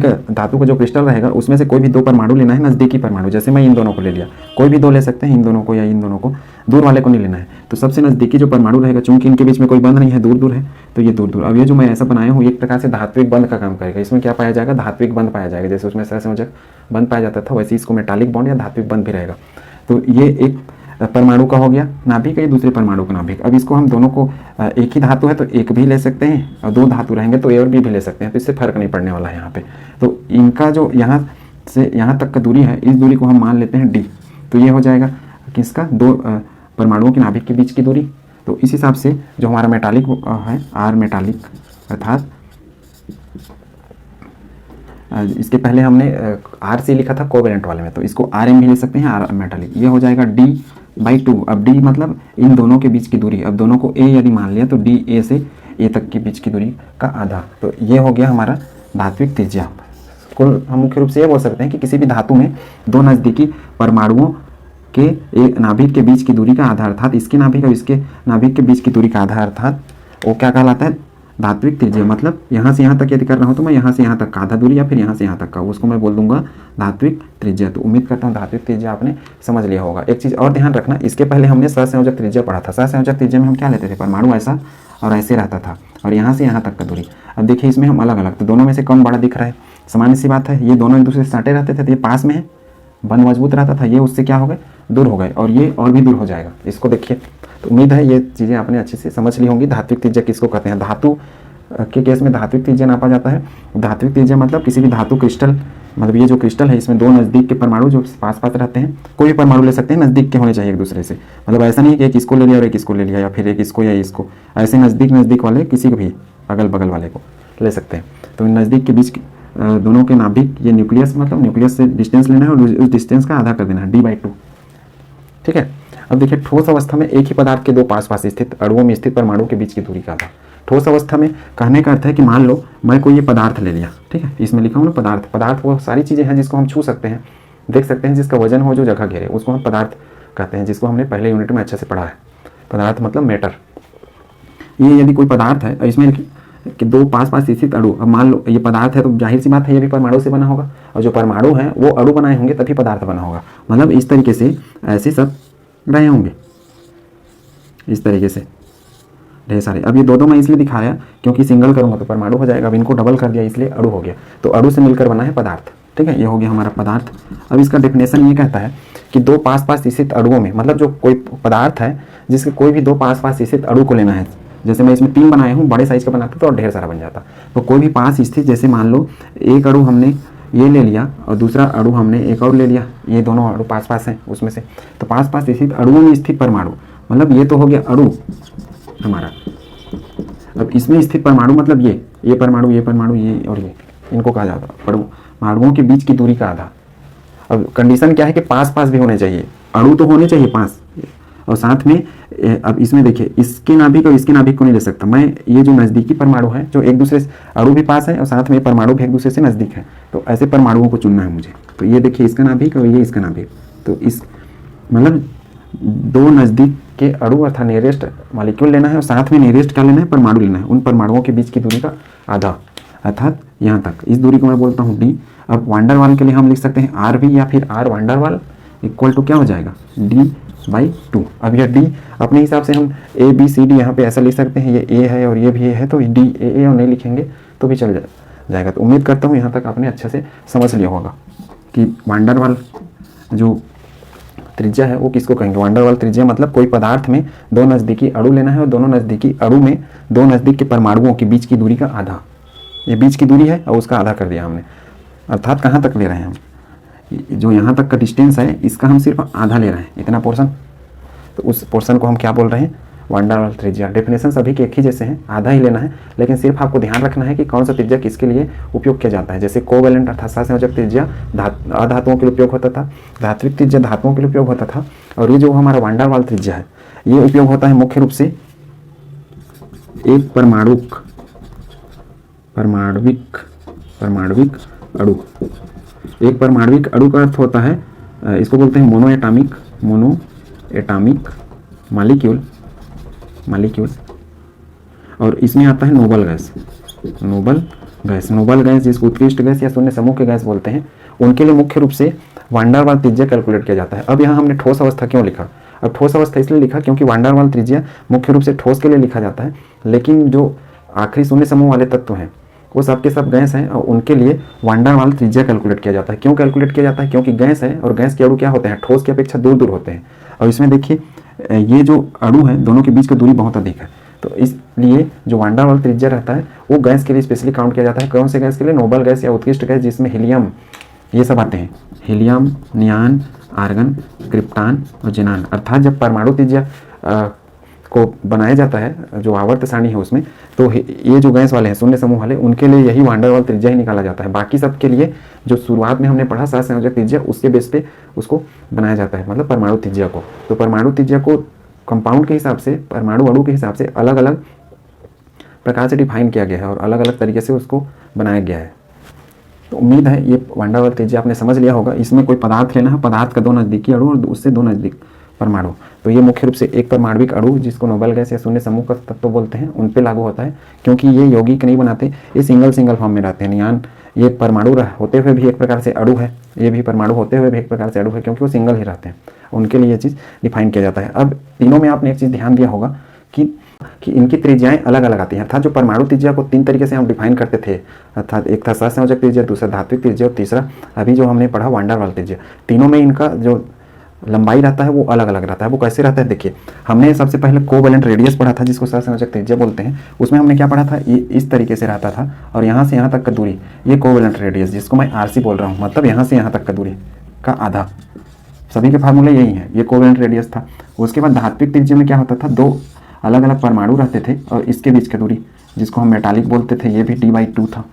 का जो क्रिस्टल रहेगा उसमें से कोई भी दो परमाणु लेना है, नज़दीकी परमाणु। जैसे मैं इन दोनों को ले लिया, कोई भी दो ले सकते हैं, इन दोनों को या इन दोनों को, दूर वाले को नहीं लेना है। तो सबसे नज़दीकी जो परमाणु रहेगा, चूंकि इनके बीच में कोई बंध नहीं है, दूर दूर है, तो ये दूर दूर। अब ये जो मैं ऐसा बनाया हूँ एक प्रकार से धात्विक बंध का काम करेगा। इसमें क्या पाया जाएगा? धात्विक बंध पाया जाएगा। जैसे उसमें सहसंयोजक बंध पाया जाता था वैसे इसको मेटालिक बॉन्ड या धात्विक बंध भी रहेगा। तो ये एक परमाणु का हो गया नाभिक, ये दूसरे परमाणु का नाभिक। अब इसको हम दोनों को एक ही धातु है तो एक भी ले सकते हैं और दो धातु रहेंगे तो ए और बी भी ले सकते हैं, तो इससे फर्क नहीं पड़ने वाला है यहाँ पे। तो इनका जो यहाँ से यहाँ तक का दूरी है, इस दूरी को हम मान लेते हैं डी। तो ये हो जाएगा किसका? दो परमाणुओं के नाभिक के बीच की दूरी। तो इस हिसाब से जो हमारा मेटालिक है, आर मेटालिक, अर्थात इसके पहले हमने आर से लिखा था कोवेलेंट वाले में, तो इसको आर एम भी ले सकते हैं, आर मेटालिक। ये हो जाएगा D/2। अब D मतलब इन दोनों के बीच की दूरी। अब दोनों को A यदि मान लिया तो D A से A तक के बीच की दूरी का आधा। तो ये हो गया हमारा धात्विक त्रिज्या। कुल हम मुख्य रूप से ये बोल सकते हैं कि किसी भी धातु में दो नज़दीकी परमाणुओं के एक नाभिक के बीच की दूरी का आधा, अर्थात इसके नाभिक और इसके नाभिक के बीच की दूरी का आधा, अर्थात वो क्या कहलाता है? धात्विक त्रिज्या। मतलब यहाँ से यहाँ तक यदि कर रहा हूँ तो मैं यहाँ से यहाँ तक का आधा दूरी या फिर यहाँ से यहाँ तक का, उसको मैं बोल दूंगा धात्विक त्रिज्या। तो उम्मीद करता हूँ धात्विक त्रिज्या आपने समझ लिया होगा। एक चीज़ और ध्यान रखना, इसके पहले हमने सहसंयोजक त्रिज्या पढ़ा था। सहसंयोजक त्रिज्या में हम क्या लेते थे? परमाणु ऐसा और ऐसे रहता था और यहाँ से यहाँ तक का दूरी। अब देखिए इसमें हम अलग अलग, तो दोनों में से कौन बड़ा दिख रहा है? सामान्य सी बात है, ये दोनों एक दूसरे से सटे रहते थे तो ये पास में है, बंध मजबूत रहता था, ये उससे क्या हो गए? दूर हो गए, और ये और भी दूर हो जाएगा। इसको देखिए, तो उम्मीद है ये चीज़ें आपने अच्छे से समझ ली होंगी। धात्विक त्रिज्या किसको कहते हैं? धातु के केस में धात्विक त्रिज्या नापा जाता है। धात्विक त्रिज्या मतलब किसी भी धातु क्रिस्टल, मतलब ये जो क्रिस्टल है इसमें दो नज़दीक के परमाणु जो पास पास रहते हैं, कोई भी परमाणु ले सकते हैं, नज़दीक के होने चाहिए एक दूसरे से। मतलब ऐसा नहीं कि एक इसको ले लिया और एक इसको ले लिया या फिर एक इसको या इसको, ऐसे नज़दीक वाले किसी को भी अगल बगल वाले को ले सकते हैं। तो नज़दीक के बीच दोनों के नाभिक, ये न्यूक्लियस, मतलब न्यूक्लियस से डिस्टेंस लेना है और उस डिस्टेंस का आधा कर देना है, D/2। ठीक है। अब देखिए ठोस अवस्था में एक ही पदार्थ के दो पास पास स्थित अणुओं में स्थित परमाणु के बीच की दूरी का आधा। ठोस अवस्था में कहने का अर्थ है कि मान लो मैं कोई ये पदार्थ ले लिया, ठीक है, इसमें लिखा हूँ ना पदार्थ। पदार्थ वो सारी चीज़ें हैं जिसको हम छू सकते हैं, देख सकते हैं, जिसका वजन हो, जो जगह घेरे, उसको हम पदार्थ कहते हैं, जिसको हमने पहले यूनिट में अच्छे से पढ़ा है। पदार्थ मतलब मैटर। ये यदि कोई पदार्थ है, इसमें कि दो पास पास स्थित अणु, अब मान लो ये पदार्थ है तो जाहिर सी बात है ये भी परमाणु से बना होगा, और जो परमाणु है वो अणु बनाए होंगे तभी पदार्थ बना होगा। मतलब इस तरीके से ऐसे सब रहे होंगे, इस तरीके से ढेर सारे। अब ये दो मैं इसलिए दिखाया क्योंकि सिंगल करूंगा तो परमाणु हो जाएगा, अब इनको डबल कर दिया इसलिए अणु हो गया। तो अणु से मिलकर बना है पदार्थ। ठीक है, ये हो गया हमारा पदार्थ। अब इसका डेफिनेशन ये कहता है कि दो पास पास स्थित अणुओं में, मतलब जो कोई पदार्थ है जिसके कोई भी दो पास पास स्थित अणु को लेना है। जैसे मैं इसमें 3 बनाया हूँ, बड़े साइज का बनाता तो और ढेर सारा बन जाता। तो कोई भी पास स्थित, जैसे मान लो एक अणु हमने ये ले लिया और दूसरा अणु हमने एक और ले लिया, ये दोनों अणु पास पास हैं उसमें से, तो पास पास स्थित अणुओं में स्थित परमाणु, मतलब ये तो हो गया अणु हमारा। अब इसमें स्थित परमाणु मतलब ये परमाणु, ये परमाणु, ये और ये, इनको कहा जाता है परमाणुओं के बीच की दूरी का आधा। अब कंडीशन क्या है कि पास पास भी होने चाहिए, अणु तो होने चाहिए पास, और साथ में अब इसमें देखिए इसके नाभिक और इसके नाभिक को नहीं ले सकता मैं। ये जो नज़दीकी परमाणु है, जो एक दूसरे से अणु भी पास है और साथ में परमाणु भी एक दूसरे से नज़दीक है, तो ऐसे परमाणुओं को चुनना है मुझे। तो ये देखिए इसका नाभिक और ये इसका नाभिक, तो इस मतलब दो नज़दीक के अणु अर्थात नियरेस्ट मॉलिक्यूल लेना है और साथ में नियरेस्ट क्या लेना है, परमाणु लेना है। उन परमाणुओं के बीच की दूरी का आधा, अर्थात यहाँ तक, इस दूरी को मैं बोलता हूँ डी। अब वांडर वाल के लिए हम लिख सकते हैं आर वी या फिर आर वांडर वाल इक्वल टू क्या हो जाएगा, D/2। अब यह D अपने हिसाब से हम ABCD यहाँ पे ऐसा लिख सकते हैं, ये A है और ये भी A है, तो DAA और नहीं लिखेंगे तो भी चल जाएगा। तो उम्मीद करता हूँ यहाँ तक आपने अच्छे से समझ लिया होगा कि वांडर वाल जो त्रिज्या है वो किसको कहेंगे। वांडर वाल त्रिज्या मतलब कोई पदार्थ में दो नज़दीकी अणु लेना है और दोनों नज़दीकी अणु में दो नज़दीक के परमाणुओं के बीच की दूरी का आधा। ये बीच की दूरी है और उसका आधा कर दिया हमने, अर्थात कहाँ तक ले रहे हैं हम, जो यहाँ तक का डिस्टेंस है इसका हम सिर्फ आधा ले रहे हैं, इतना पोर्शन। तो उस पोर्शन को हम क्या बोल रहे हैं, वांडर वाल त्रिज्या। डेफिनेशन सभी के एक ही जैसे हैं, आधा ही लेना है, लेकिन सिर्फ आपको ध्यान रखना है कि कौन सा त्रिज्या किसके लिए उपयोग किया जाता है। जैसे कोवेलेंट अर्थात सहसंयोजक त्रिज्या अधातुओं के लिए उपयोग होता था, धात्विक त्रिज्या धातुओं के लिए उपयोग होता था, और ये जो हमारा वांडर वाल त्रिज्या है ये उपयोग होता है मुख्य रूप से एक परमाणविक अणु। एक परमाणविक अणु का अर्थ होता है इसको बोलते हैं मोनो एटॉमिक मालिक्यूल। और इसमें आता है नोबल गैस जिसको उत्कृष्ट गैस या शून्य समूह के गैस बोलते हैं, उनके लिए मुख्य रूप से वान डेर वाल त्रिज्या कैलकुलेट किया जाता है। अब यहाँ हमने ठोस अवस्था क्यों लिखा? अब ठोस अवस्था इसलिए लिखा क्योंकि वान डेर वाल त्रिज्या मुख्य रूप से ठोस के लिए लिखा जाता है, लेकिन जो आखिरी शून्य समूह वाले तत्व हैं वो सब के सब गैस हैं और उनके लिए वान डेर वाल त्रिज्या कैलकुलेट किया जाता है। क्यों कैलकुलेट किया जाता है? क्योंकि गैस है और गैस के अणु क्या होते हैं, ठोस की अपेक्षा दूर दूर होते हैं। और इसमें देखिए ये जो अणु है दोनों के बीच की दूरी बहुत अधिक है, तो इसलिए जो वान डेर वाल त्रिज्या रहता है वो गैस के लिए स्पेशली काउंट किया जाता है। कौन से गैस के लिए? नोबल गैस या उत्कृष्ट गैस, जिसमें हीलियम ये सब आते हैं, हीलियम, नियान, आर्गन, क्रिप्टान और जेनान। अर्थात जब परमाणु त्रिज्या को बनाया जाता है, जो आवर्त सारणी है उसमें, तो ये जो गैस वाले हैं शून्य समूह वाले, उनके लिए यही वान डेर वाल त्रिज्या ही निकाला जाता है। बाकी सब के लिए जो शुरुआत में हमने पढ़ा सहसंयोजक त्रिज्या, उसके बेस पे उसको बनाया जाता है, मतलब परमाणु त्रिज्या को। तो परमाणु त्रिज्या को कंपाउंड के हिसाब से, परमाणु अणु के हिसाब से अलग अलग प्रकार से डिफाइन किया गया है और अलग अलग तरीके से उसको बनाया गया है। तो उम्मीद है ये वान डेर वाल त्रिज्या आपने समझ लिया होगा। इसमें कोई पदार्थ लेना है, पदार्थ का दो नज़दीकी अणु और उससे दो नज़दीक परमाणु, तो ये मुख्य रूप से एक परमाणविक अणु जिसको नोबल गैस या शून्य समूह का तत्व बोलते हैं, उन पे लागू होता है। क्योंकि ये यौगिक नहीं बनाते, ये सिंगल फॉर्म में रहते हैं। नियान ये परमाणु होते हुए भी एक प्रकार से अणु है, ये भी परमाणु होते हुए भी एक प्रकार से अणु है, क्योंकि वो सिंगल ही रहते हैं, उनके लिए ये चीज़ डिफाइन किया जाता है। अब तीनों में आपने एक चीज़ ध्यान दिया होगा कि इनकी त्रिज्याएं अलग अलग आती हैं। अर्थात जो परमाणु त्रिज्या को तीन तरीके से हम डिफाइन करते थे, अर्थात एक था सहसंयोजक त्रिज्या, दूसरा धात्विक त्रिज्या और तीसरा अभी जो हमने पढ़ा वान डेर वाल त्रिज्या। तीनों में इनका जो लंबाई रहता है वो अलग अलग रहता है। वो कैसे रहता है देखिए, हमने सबसे पहले कोवेलेंट रेडियस पढ़ा था जिसको सहसंयोजक त्रिज्या बोलते हैं। उसमें हमने क्या पढ़ा था, ये इस तरीके से रहता था और यहाँ से यहाँ तक का दूरी, ये कोवेलेंट रेडियस जिसको मैं आरसी बोल रहा हूँ, मतलब यहाँ से यहाँ तक का दूरी का आधा। सभी के फार्मूले यही है, ये कोवेलेंट रेडियस था। उसके बाद धात्विक त्रिज्या में क्या होता था, दो अलग अलग परमाणु रहते थे और इसके बीच की दूरी जिसको हम मेटालिक बोलते थे, ये भी d/2 था,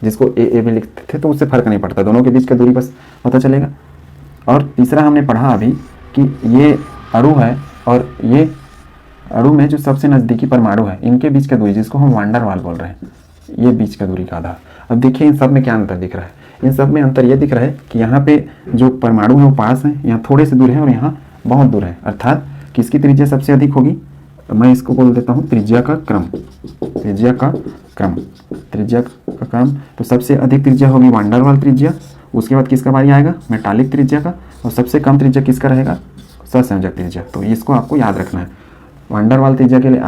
जिसको ए भी लिखते थे, तो उससे फर्क नहीं पड़ता, दोनों के बीच की दूरी बस पता चलेगा। और तीसरा हमने पढ़ा अभी कि ये अणु है और ये अणु में जो सबसे नज़दीकी परमाणु है, इनके बीच का दूरी जिसको हम वान डेर वाल बोल रहे हैं, ये बीच का दूरी का आधार। अब देखिए इन सब में क्या अंतर दिख रहा है, इन सब में अंतर ये दिख रहा है कि यहाँ पे जो परमाणु है वो पास है, यहाँ थोड़े से दूर है और यहाँ बहुत दूर है। अर्थात किसकी त्रिज्या सबसे अधिक होगी, मैं इसको बोल देता हूँ त्रिज्या का क्रम। तो सबसे अधिक त्रिज्या होगी वान डेर वाल त्रिज्या, उसके बाद किसका बारी आएगा, मेटालिक त्रिज्या का, और सबसे कम त्रिज्या किसका रहेगा, सहसंयोजक त्रिज्या। तो इसको आपको याद रखना है। वान डेर वाल त्रिज्या के लिए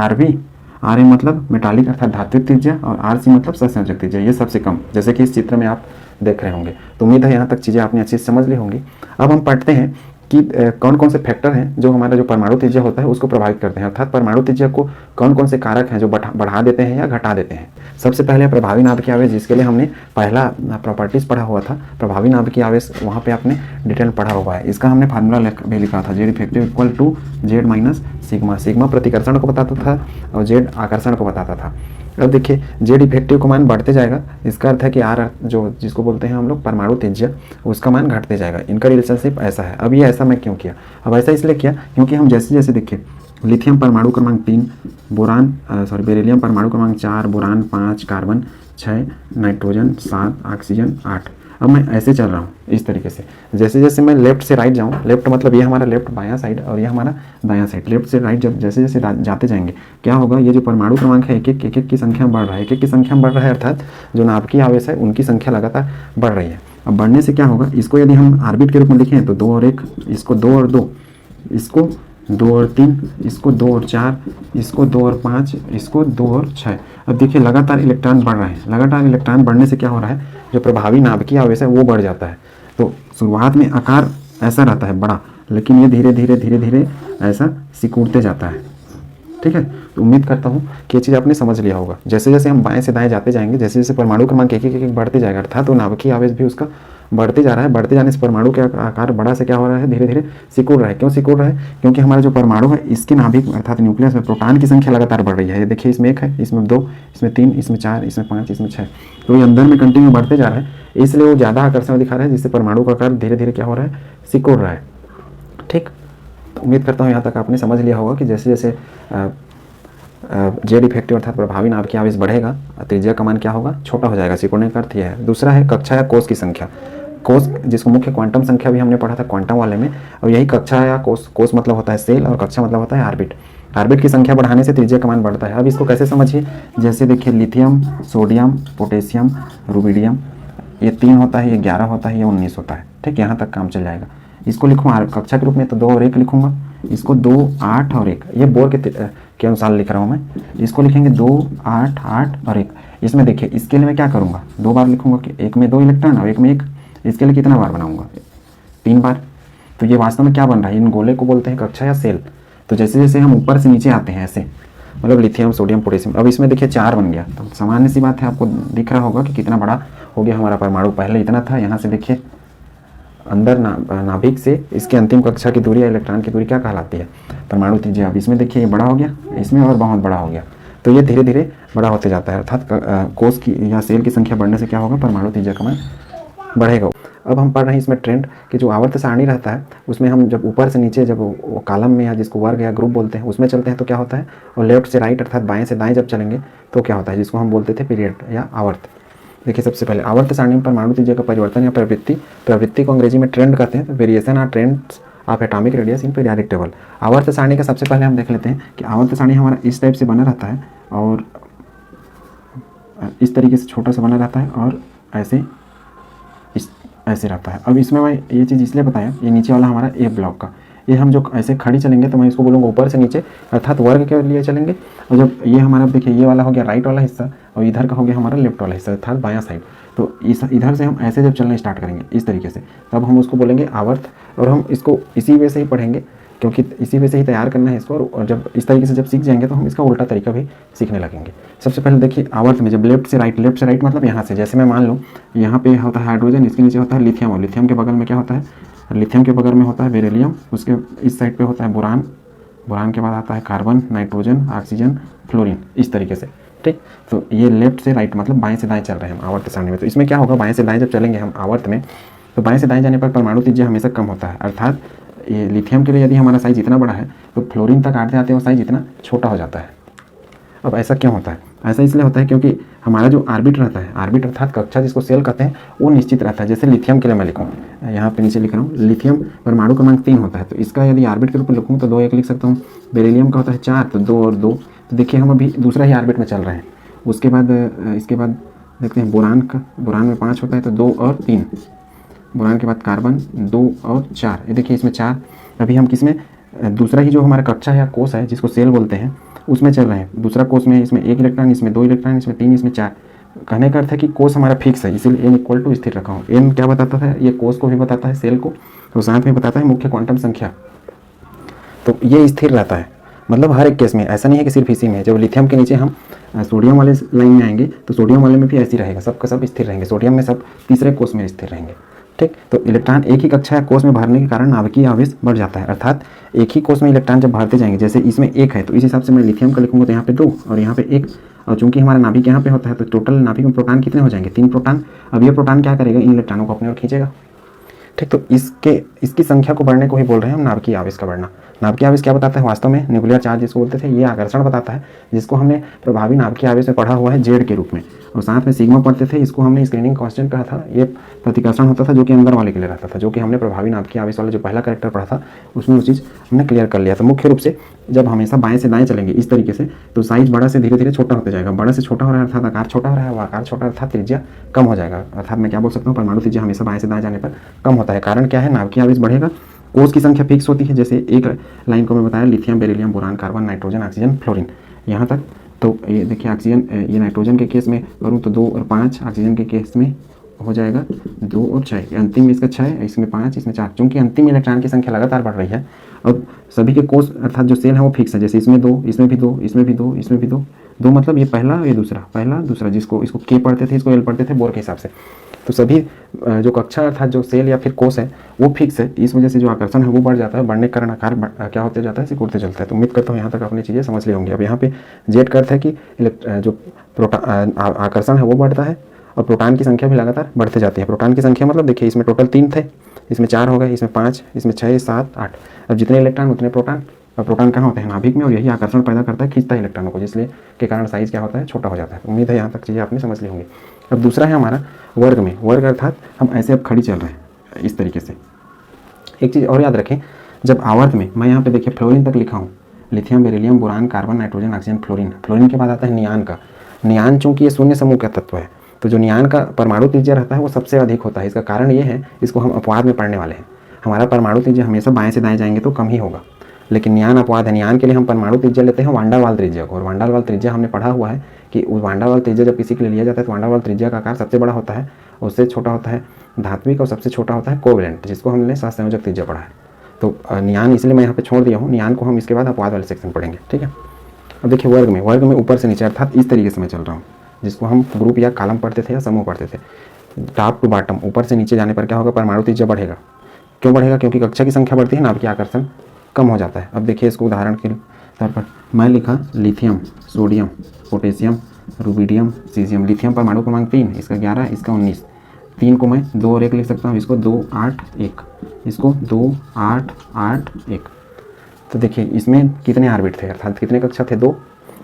आर मतलब मेटालिक अर्थात धात्विक त्रिज्या और आरसी मतलब सहसंयोजक त्रिज्या, ये सबसे कम, जैसे कि इस चित्र में आप देख रहे होंगे। तो उम्मीद है यहाँ तक चीज़ें आपने अच्छे से समझ ली होंगी। अब हम पढ़ते हैं कि कौन कौन से फैक्टर हैं जो हमारा जो परमाणु त्रिज्या होता है उसको प्रभावित करते हैं, अर्थात परमाणु त्रिज्या को कौन कौन से कारक हैं जो बढ़ा देते हैं या घटा देते हैं। सबसे पहले प्रभावी नाभिकीय आवेश, जिसके लिए हमने पहला प्रॉपर्टीज पढ़ा हुआ था, प्रभावी नाभिकीय आवेश, वहाँ पे आपने डिटेल पढ़ा हुआ है। इसका हमने फार्मूला भी लिखा था, Z effective equal to Z minus sigma. Sigma प्रतिकर्षण को बताता था और जेड आकर्षण को बताता था। अब देखिए जेड इफेक्टिव का मान बढ़ते जाएगा, इसका अर्थ है कि आर जो जिसको बोलते हैं हम लोग परमाणु त्रिज्या, उसका मान घटते जाएगा। इनका रिलेशनशिप ऐसा है। अब ये ऐसा मैं क्यों किया, अब ऐसा इसलिए किया क्योंकि हम जैसे जैसे देखिए लिथियम परमाणु क्रमांक 3, बेरिलियम परमाणु क्रमांक 4, बोरान 5, कार्बन 6, नाइट्रोजन 7, ऑक्सीजन 8। अब मैं ऐसे चल रहा हूँ इस तरीके से, जैसे जैसे मैं लेफ्ट से राइट जाऊँ, लेफ्ट मतलब ये हमारा लेफ्ट बायां साइड और ये हमारा दायां साइड, लेफ्ट से राइट जब जैसे जैसे जाते जाएंगे क्या होगा, ये जो परमाणु क्रमांक है एक एक की संख्या बढ़ रहा है, एक एक की संख्या बढ़ रहा है, अर्थात जो नाभिकीय आवेश है उनकी संख्या लगातार बढ़ रही है। अब बढ़ने से क्या होगा, इसको यदि हम ऑर्बिट के रूप में लिखें तो 2 और 1, इसको 2 और 2, इसको 2 और 3, इसको 2 और 4, इसको 2 और 5, इसको 2 और 6। अब देखिए लगातार इलेक्ट्रॉन बढ़ रहे हैं। लगातार इलेक्ट्रॉन बढ़ने से क्या हो रहा है, जो प्रभावी नाभिकीय आवेश है वो बढ़ जाता है। तो शुरुआत में आकार ऐसा रहता है बड़ा, लेकिन ये धीरे धीरे ऐसा सिकुड़ते जाता है। ठीक है, तो उम्मीद करता हूँ कि ये चीज़ आपने समझ लिया होगा। जैसे जैसे हम बाएं से दाएं जाते जाएंगे, जैसे जैसे परमाणु क्रमांक एक एक बढ़ते जाएगा, अर्थात तो नाभिकीय आवेश भी उसका बढ़ते जा रहा है। बढ़ते जाने से परमाणु का आकार बड़ा से क्या हो रहा है, धीरे धीरे सिकुड़ रहा है। क्यों सिकुड़ रहा है, क्योंकि हमारा जो परमाणु है इसके नाभिक अर्थात न्यूक्लियस में प्रोटॉन की संख्या लगातार बढ़ रही है। ये देखिए इसमें 1 है, इसमें 2, इसमें 3, इसमें 4, इसमें 5, इसमें 6, तो ये अंदर में कंटिन्यू बढ़ते जा रहा है, इसलिए वो ज़्यादा आकर्षण दिखा रहा है, जिससे परमाणु का आकार धीरे धीरे क्या हो रहा है, सिकुड़ रहा है। ठीक, तो उम्मीद करता हूँ यहाँ तक आपने समझ लिया होगा कि जैसे जैसे जेड इफेक्टिव अर्थात प्रभावी नाभिकीय आवेश बढ़ेगा, त्रिज्या का मान क्या होगा, छोटा हो जाएगा। सिकुड़ने का अर्थ यह है। दूसरा है कक्षा या कोष की संख्या। कोस जिसको मुख्य क्वांटम संख्या भी हमने पढ़ा था क्वांटम वाले में, और यही कक्षा या कोस मतलब होता है सेल और कक्षा मतलब होता है ऑर्बिट। ऑर्बिट की संख्या बढ़ाने से त्रिज्या का मान बढ़ता है। अब इसको कैसे समझिए, जैसे देखिए लिथियम, सोडियम, पोटेशियम, रुबिडियम, ये 3 होता है, ये 11 होता है, ये 19 होता है। ठीक, यहाँ तक काम चल जाएगा। इसको लिखूँ कक्षा के रूप में तो 2 और 1 लिखूंगा, इसको 2, 8 और 1, ये बोर के अनुसार लिख रहा हूँ मैं। इसको लिखेंगे 2, 8, 8 और 1। इसमें देखिए इसके लिए मैं क्या करूँगा, 2 बार लिखूंगा कि एक में 2 इलेक्ट्रॉन और एक में 1। इसके लिए कितना बार बनाऊंगा, 3 बार। तो ये वास्तव में क्या बन रहा है, इन गोले को बोलते हैं कक्षा या सेल। तो जैसे जैसे हम ऊपर से नीचे आते हैं ऐसे, मतलब लिथियम, सोडियम, पोटेशियम, अब इसमें देखिए 4 बन गया। तो सामान्य सी बात है, आपको दिख रहा होगा कि कितना बड़ा हो गया हमारा परमाणु। पहले इतना था, यहाँ से देखिए अंदर नाभिक से इसके अंतिम कक्षा की दूरी या इलेक्ट्रॉन की दूरी क्या कहलाती है, परमाणु त्रिज्या। अब इसमें देखिए ये बड़ा हो गया, इसमें और बहुत बड़ा हो गया। तो ये धीरे धीरे बड़ा होते जाता है, अर्थात कोष की या सेल की संख्या बढ़ने से क्या होगा, परमाणु त्रिज्या का मान बढ़ेगा। अब हम पढ़ रहे हैं इसमें ट्रेंड कि जो आवर्त सारणी रहता है उसमें हम जब ऊपर से नीचे, जब वो कॉलम में या जिसको वर्ग या ग्रुप बोलते हैं उसमें चलते हैं तो क्या होता है, और लेफ्ट से राइट अर्थात बाएं से दाएं जब चलेंगे तो क्या होता है, जिसको हम बोलते थे पीरियड या आवर्त। देखिए सबसे पहले आवर्त सारणी में परमाणु त्रिज्या का परिवर्तन या प्रवृत्ति को अंग्रेजी में ट्रेंड कहते हैं। तो variation are trends of atomic radius in periodic table. आवर्त सारणी का सबसे पहले हम देख लेते हैं कि आवर्त सारणी हमारा इस टाइप से बना रहता है और इस तरीके से छोटा सा बना रहता है और ऐसे रहता है। अब इसमें मैं ये चीज़ इसलिए बताया, ये नीचे वाला हमारा ए ब्लॉक का, ये हम जो ऐसे खड़ी चलेंगे तो मैं इसको बोलूँगा ऊपर से नीचे अर्थात वर्ग के लिए चलेंगे। और जब ये हमारा देखिए ये वाला हो गया राइट वाला हिस्सा और इधर का हो गया हमारा लेफ्ट वाला हिस्सा अर्थात बायां साइड। तो इधर से हम ऐसे जब चलना स्टार्ट करेंगे इस तरीके से, तब हम उसको बोलेंगे आवर्त। और हम इसको इसी वे से ही पढ़ेंगे क्योंकि इसी वे से ही तैयार करना है इसको। और जब इस तरीके से जब सीख जाएंगे तो हम इसका उल्टा तरीका भी सीखने लगेंगे। सबसे पहले देखिए आवर्त में जब लेफ्ट से राइट मतलब यहाँ से, जैसे मैं मान लूँ यहाँ पे होता है हाइड्रोजन, इसके नीचे होता है लिथियम और लिथियम के बगल में क्या होता है, लिथियम के बगल में होता है बेरिलियम, उसके इस साइड पे होता है बोरान, बोरान के बाद आता है कार्बन, नाइट्रोजन, ऑक्सीजन, फ्लोरीन, इस तरीके से। ठीक, तो ये लेफ्ट से राइट मतलब बाएं से दाएं चल रहे हैं हम आवर्त सारणी में। तो इसमें क्या होगा, बाएं से दाएं जब चलेंगे हम आवर्त में तो बाएं से दाएं जाने पर परमाणु त्रिज्या हमेशा कम होता है। अर्थात ये लिथियम के लिए यदि हमारा साइज इतना बड़ा है तो फ्लोरीन तक आते आते वो साइज इतना छोटा हो जाता है। अब ऐसा क्यों होता है, ऐसा इसलिए होता है क्योंकि हमारा जो ऑर्बिट रहता है, ऑर्बिट अर्थात कक्षा जिसको सेल कहते हैं, वो निश्चित रहता है। जैसे लिथियम के लिए मैं लिखूँ, यहाँ पे नीचे लिख रहा हूँ, लिथियम परमाणु क्रमांक 3 होता है तो इसका यदि ऑर्बिट के रूप में लिखूँ तो 2 1 लिख सकता हूँ। बेरिलियम का होता है 4 तो 2 और 2। तो देखिए हम अभी दूसरा ही ऑर्बिट में चल रहे हैं। उसके बाद इसके बाद देखते हैं बोरान का, बोरान में 5 होता है तो 2 और 3, बोरान के बाद कार्बन 2 और 4, ये देखिए इसमें 4। अभी हम किसमें, दूसरा ही जो हमारा कक्षा है या कोष है जिसको सेल बोलते हैं उसमें चल रहे हैं। दूसरा कोष में इसमें 1 इलेक्ट्रॉन, इसमें 2 इलेक्ट्रॉन, इसमें 3, इसमें 4। कहने का अर्थ है कि कोष हमारा फिक्स है, इसीलिए n इक्वल टू स्थिर रखा हूँ। n क्या बताता है, ये कोष को भी बताता है सेल को, तो साथ में बताता है मुख्य क्वांटम संख्या। तो ये स्थिर रहता है, मतलब हर एक केस में, ऐसा नहीं है कि सिर्फ इसी में। जब लिथियम के नीचे हम सोडियम वाले लाइन में आएंगे तो सोडियम वाले में भी ऐसी रहेगा, सबका सब स्थिर रहेंगे। सोडियम में सब तीसरे कोष में स्थिर रहेंगे। ठीक, तो इलेक्ट्रॉन एक ही कक्षा या कोष में भरने के कारण नाभिकीय आवेश बढ़ जाता है। अर्थात एक ही कोष में इलेक्ट्रॉन जब भरते जाएंगे, जैसे इसमें 1 है तो इस हिसाब से मैं लिथियम का लिखूंगा तो यहाँ पे 2 और यहाँ पे 1। और चूंकि हमारा नाभिक यहाँ पे होता है तो टोटल नाभिक में प्रोटॉन कितने हो जाएंगे, 3 प्रोटॉन। अब ये प्रोटॉन क्या करेगा, इन इलेक्ट्रॉनों को अपने ओर खींचेगा। ठीक, तो इसकी संख्या को बढ़ने को ही बोल रहे हैं हम नाभिकीय आवेश का बढ़ना। नाभिकीय आवेश क्या बताता है, वास्तव में न्यूक्लियर चार्ज जिसको बोलते थे, ये आकर्षण बताता है, जिसको हमने प्रभावी नाभिकीय आवेश में पढ़ा हुआ है जेड के रूप में। और साथ में सिग्मा पढ़ते थे, इसको हमने स्क्रीनिंग कांस्टेंट कहा था। ये प्रतिकर्षण होता था जो कि अंदर वाले के लिए रहता था, जो कि हमने प्रभावी नाभिकीय आवेश वाला जो पहला कैरेक्टर पढ़ा था उसमें वो चीज़ हमने क्लियर कर लिया था। मुख्य रूप से जब हमेशा बाएं से दाएं चलेंगे इस तरीके से तो साइज बड़ा से धीरे धीरे छोटा होता जाएगा। बड़ा से छोटा हो रहा है अर्थात आकार छोटा हो रहा है, वो आकार छोटा अर्थात त्रिज्या कम हो जाएगा। अर्थात मैं क्या बोल सकता हूँ, परमाणु त्रिज्या हमेशा बाएं से दाएं जाने पर कम होता है। कारण क्या है, नाभिकीय आवेश बढ़ेगा, कोष की संख्या फिक्स होती है। जैसे एक लाइन को मैं बताया, lithium, beryllium, boron, carbon, nitrogen, oxygen, fluorine, यहाँ तक। तो ये देखिए ऑक्सीजन, ये नाइट्रोजन के केस में करूँ तो 2 और 5, ऑक्सीजन के केस में हो जाएगा 2 और 6, अंतिम में इसका 6, इसमें 5, इसमें 4। चूँकि अंतिम इलेक्ट्रॉन की संख्या लगातार बढ़ रही है और सभी के कोष अर्थात जो सेल है वो फिक्स है। जैसे इसमें 2, इसमें भी 2, इसमें भी 2, इसमें भी 2, 2 मतलब ये पहला ये दूसरा, पहला दूसरा, जिसको इसको के पढ़ते थे, इसको एल पढ़ते थे बोर के हिसाब से। तो सभी जो कक्षा अर्थात जो सेल या फिर कोष है वो फिक्स है। इस वजह से जो आकर्षण है वो बढ़ जाता है, बढ़ने के कारण आकार क्या होते जाता है, सिकुड़ते चलता है। तो उम्मीद करता हूँ यहाँ तक अपनी चीज़ें समझ ली होंगी। अब यहाँ पे जेड का अर्थ है कि जो आकर्षण है वो बढ़ता है और प्रोटॉन की संख्या भी लगातार बढ़ते जाती है। प्रोटॉन की संख्या मतलब देखिए इसमें टोटल 3 थे, इसमें 4 हो गए, इसमें 5, इसमें 6, 7, 8। अब जितने इलेक्ट्रॉन उतने प्रोटॉन। और प्रोटॉन कहाँ होते हैं, नाभिक में, और यही आकर्षण पैदा करता है, खींचता है इलेक्ट्रॉनों को, जिसलिए के कारण साइज क्या होता है, छोटा हो जाता है। उम्मीद है यहाँ तक चीज़ें आपने समझ ली होंगी। अब दूसरा है हमारा वर्ग में, वर्ग अर्थात हम ऐसे अब खड़ी चल रहे हैं इस तरीके से। एक चीज़ और याद रखें, जब आवर्त में मैं यहाँ पे देखिए फ्लोरीन तक लिखा हूँ, lithium, beryllium, boron, carbon, nitrogen, oxygen, fluorine. Fluorine के बाद आता है नियान का। नियान चूंकि ये शून्य समूह का तत्व है, तो जो नियान का परमाणु त्रिज्या रहता है वो सबसे अधिक होता है। इसका कारण ये है, इसको हम अपवाद में पढ़ने वाले हैं। हमारा परमाणु त्रिज्या हमेशा बाएं से दाएं जाएंगे तो कम ही होगा, लेकिन नियान अपवाद है। नियान के लिए हम परमाणु त्रिज्या लेते हैं वान डेर वाल त्रिज्या को, और वान डेर वाल त्रिज्या हमने पढ़ा हुआ है कि वान डेर वाल त्रिज्या जब किसी के लिए लिया जाता है तो वान डेर वाल त्रिज्या का आकार सबसे बड़ा होता है, उससे छोटा होता है धात्विक और सबसे छोटा होता है कोवेलेंट, जिसको हमने सहसंयोजक त्रिज्या पढ़ा है। तो नियान इसलिए मैं यहाँ पे छोड़ दिया हूँ, नियान को हम इसके बाद अपवाद वाले सेक्शन पढ़ेंगे, ठीक है। अब देखिए वर्ग में, वर्ग में ऊपर से नीचे अर्थात इस तरीके से मैं चल रहा हूँ, जिसको हम ग्रुप या कॉलम पढ़ते थे या समूह पढ़ते थे। टॉप टू बॉटम, ऊपर से नीचे जाने पर क्या होगा, परमाणु त्रिज्या बढ़ेगा। क्यों बढ़ेगा? क्योंकि कक्षा की संख्या बढ़ती है, नाभिकीय आकर्षण कम हो जाता है। अब देखिए इसको उदाहरण के तौर पर मैं लिखा lithium, sodium, potassium, rubidium, caesium. Lithium परमाणु क्रमांक 3, इसका 11, इसका 19। 3 को मैं 2 और 1 लिख सकता हूँ, इसको 2, 8, 1, इसको 2, 8, 8, 1। तो देखिए इसमें कितने ऑर्बिट थे, अर्थात कितने कक्षा थे, 2,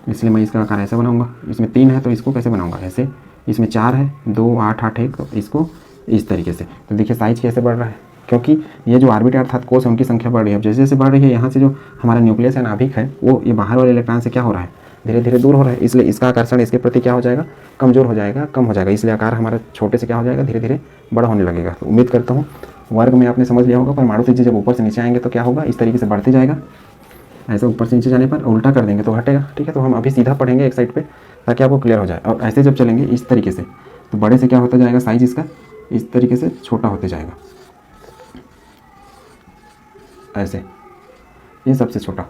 इसलिए मैं इसका आकार ऐसे बनाऊंगा। इसमें 3 है तो इसको कैसे बनाऊंगा, ऐसे। इसमें 4 है, 2, 8, 8, 1, तो इसको इस तरीके से। तो देखिए साइज कैसे बढ़ रहा है, क्योंकि ये जो ऑर्बिट अर्थात कोष है उनकी संख्या बढ़ रही है। अब जैसे जैसे बढ़ रही है, यहाँ से जो हमारा न्यूक्लियस है, नाभिक है, वो ये बाहर वाले इलेक्ट्रॉन से क्या हो रहा है, धीरे धीरे दूर हो रहा है, इसलिए इसका आकर्षण इसके प्रति क्या हो जाएगा, कमजोर हो जाएगा, कम हो जाएगा, इसलिए आकार हमारा छोटे से क्या हो जाएगा, धीरे धीरे बड़ा होने लगेगा। तो उम्मीद करता हूँ वर्ग में आपने समझ लिया होगा। परमाणु त्रिज्या जब ऊपर से नीचे आएंगे तो क्या होगा, इस तरीके से बढ़ते जाएगा। ऐसे ऊपर से नीचे जाने पर उल्टा कर देंगे तो घटेगा, ठीक है। तो हम अभी सीधा पढ़ेंगे एक साइड पे ताकि आपको क्लियर हो जाए। और ऐसे जब चलेंगे इस तरीके से तो बड़े से क्या होता जाएगा, साइज इसका इस तरीके से छोटा होते जाएगा, ऐसे, ये सबसे छोटा,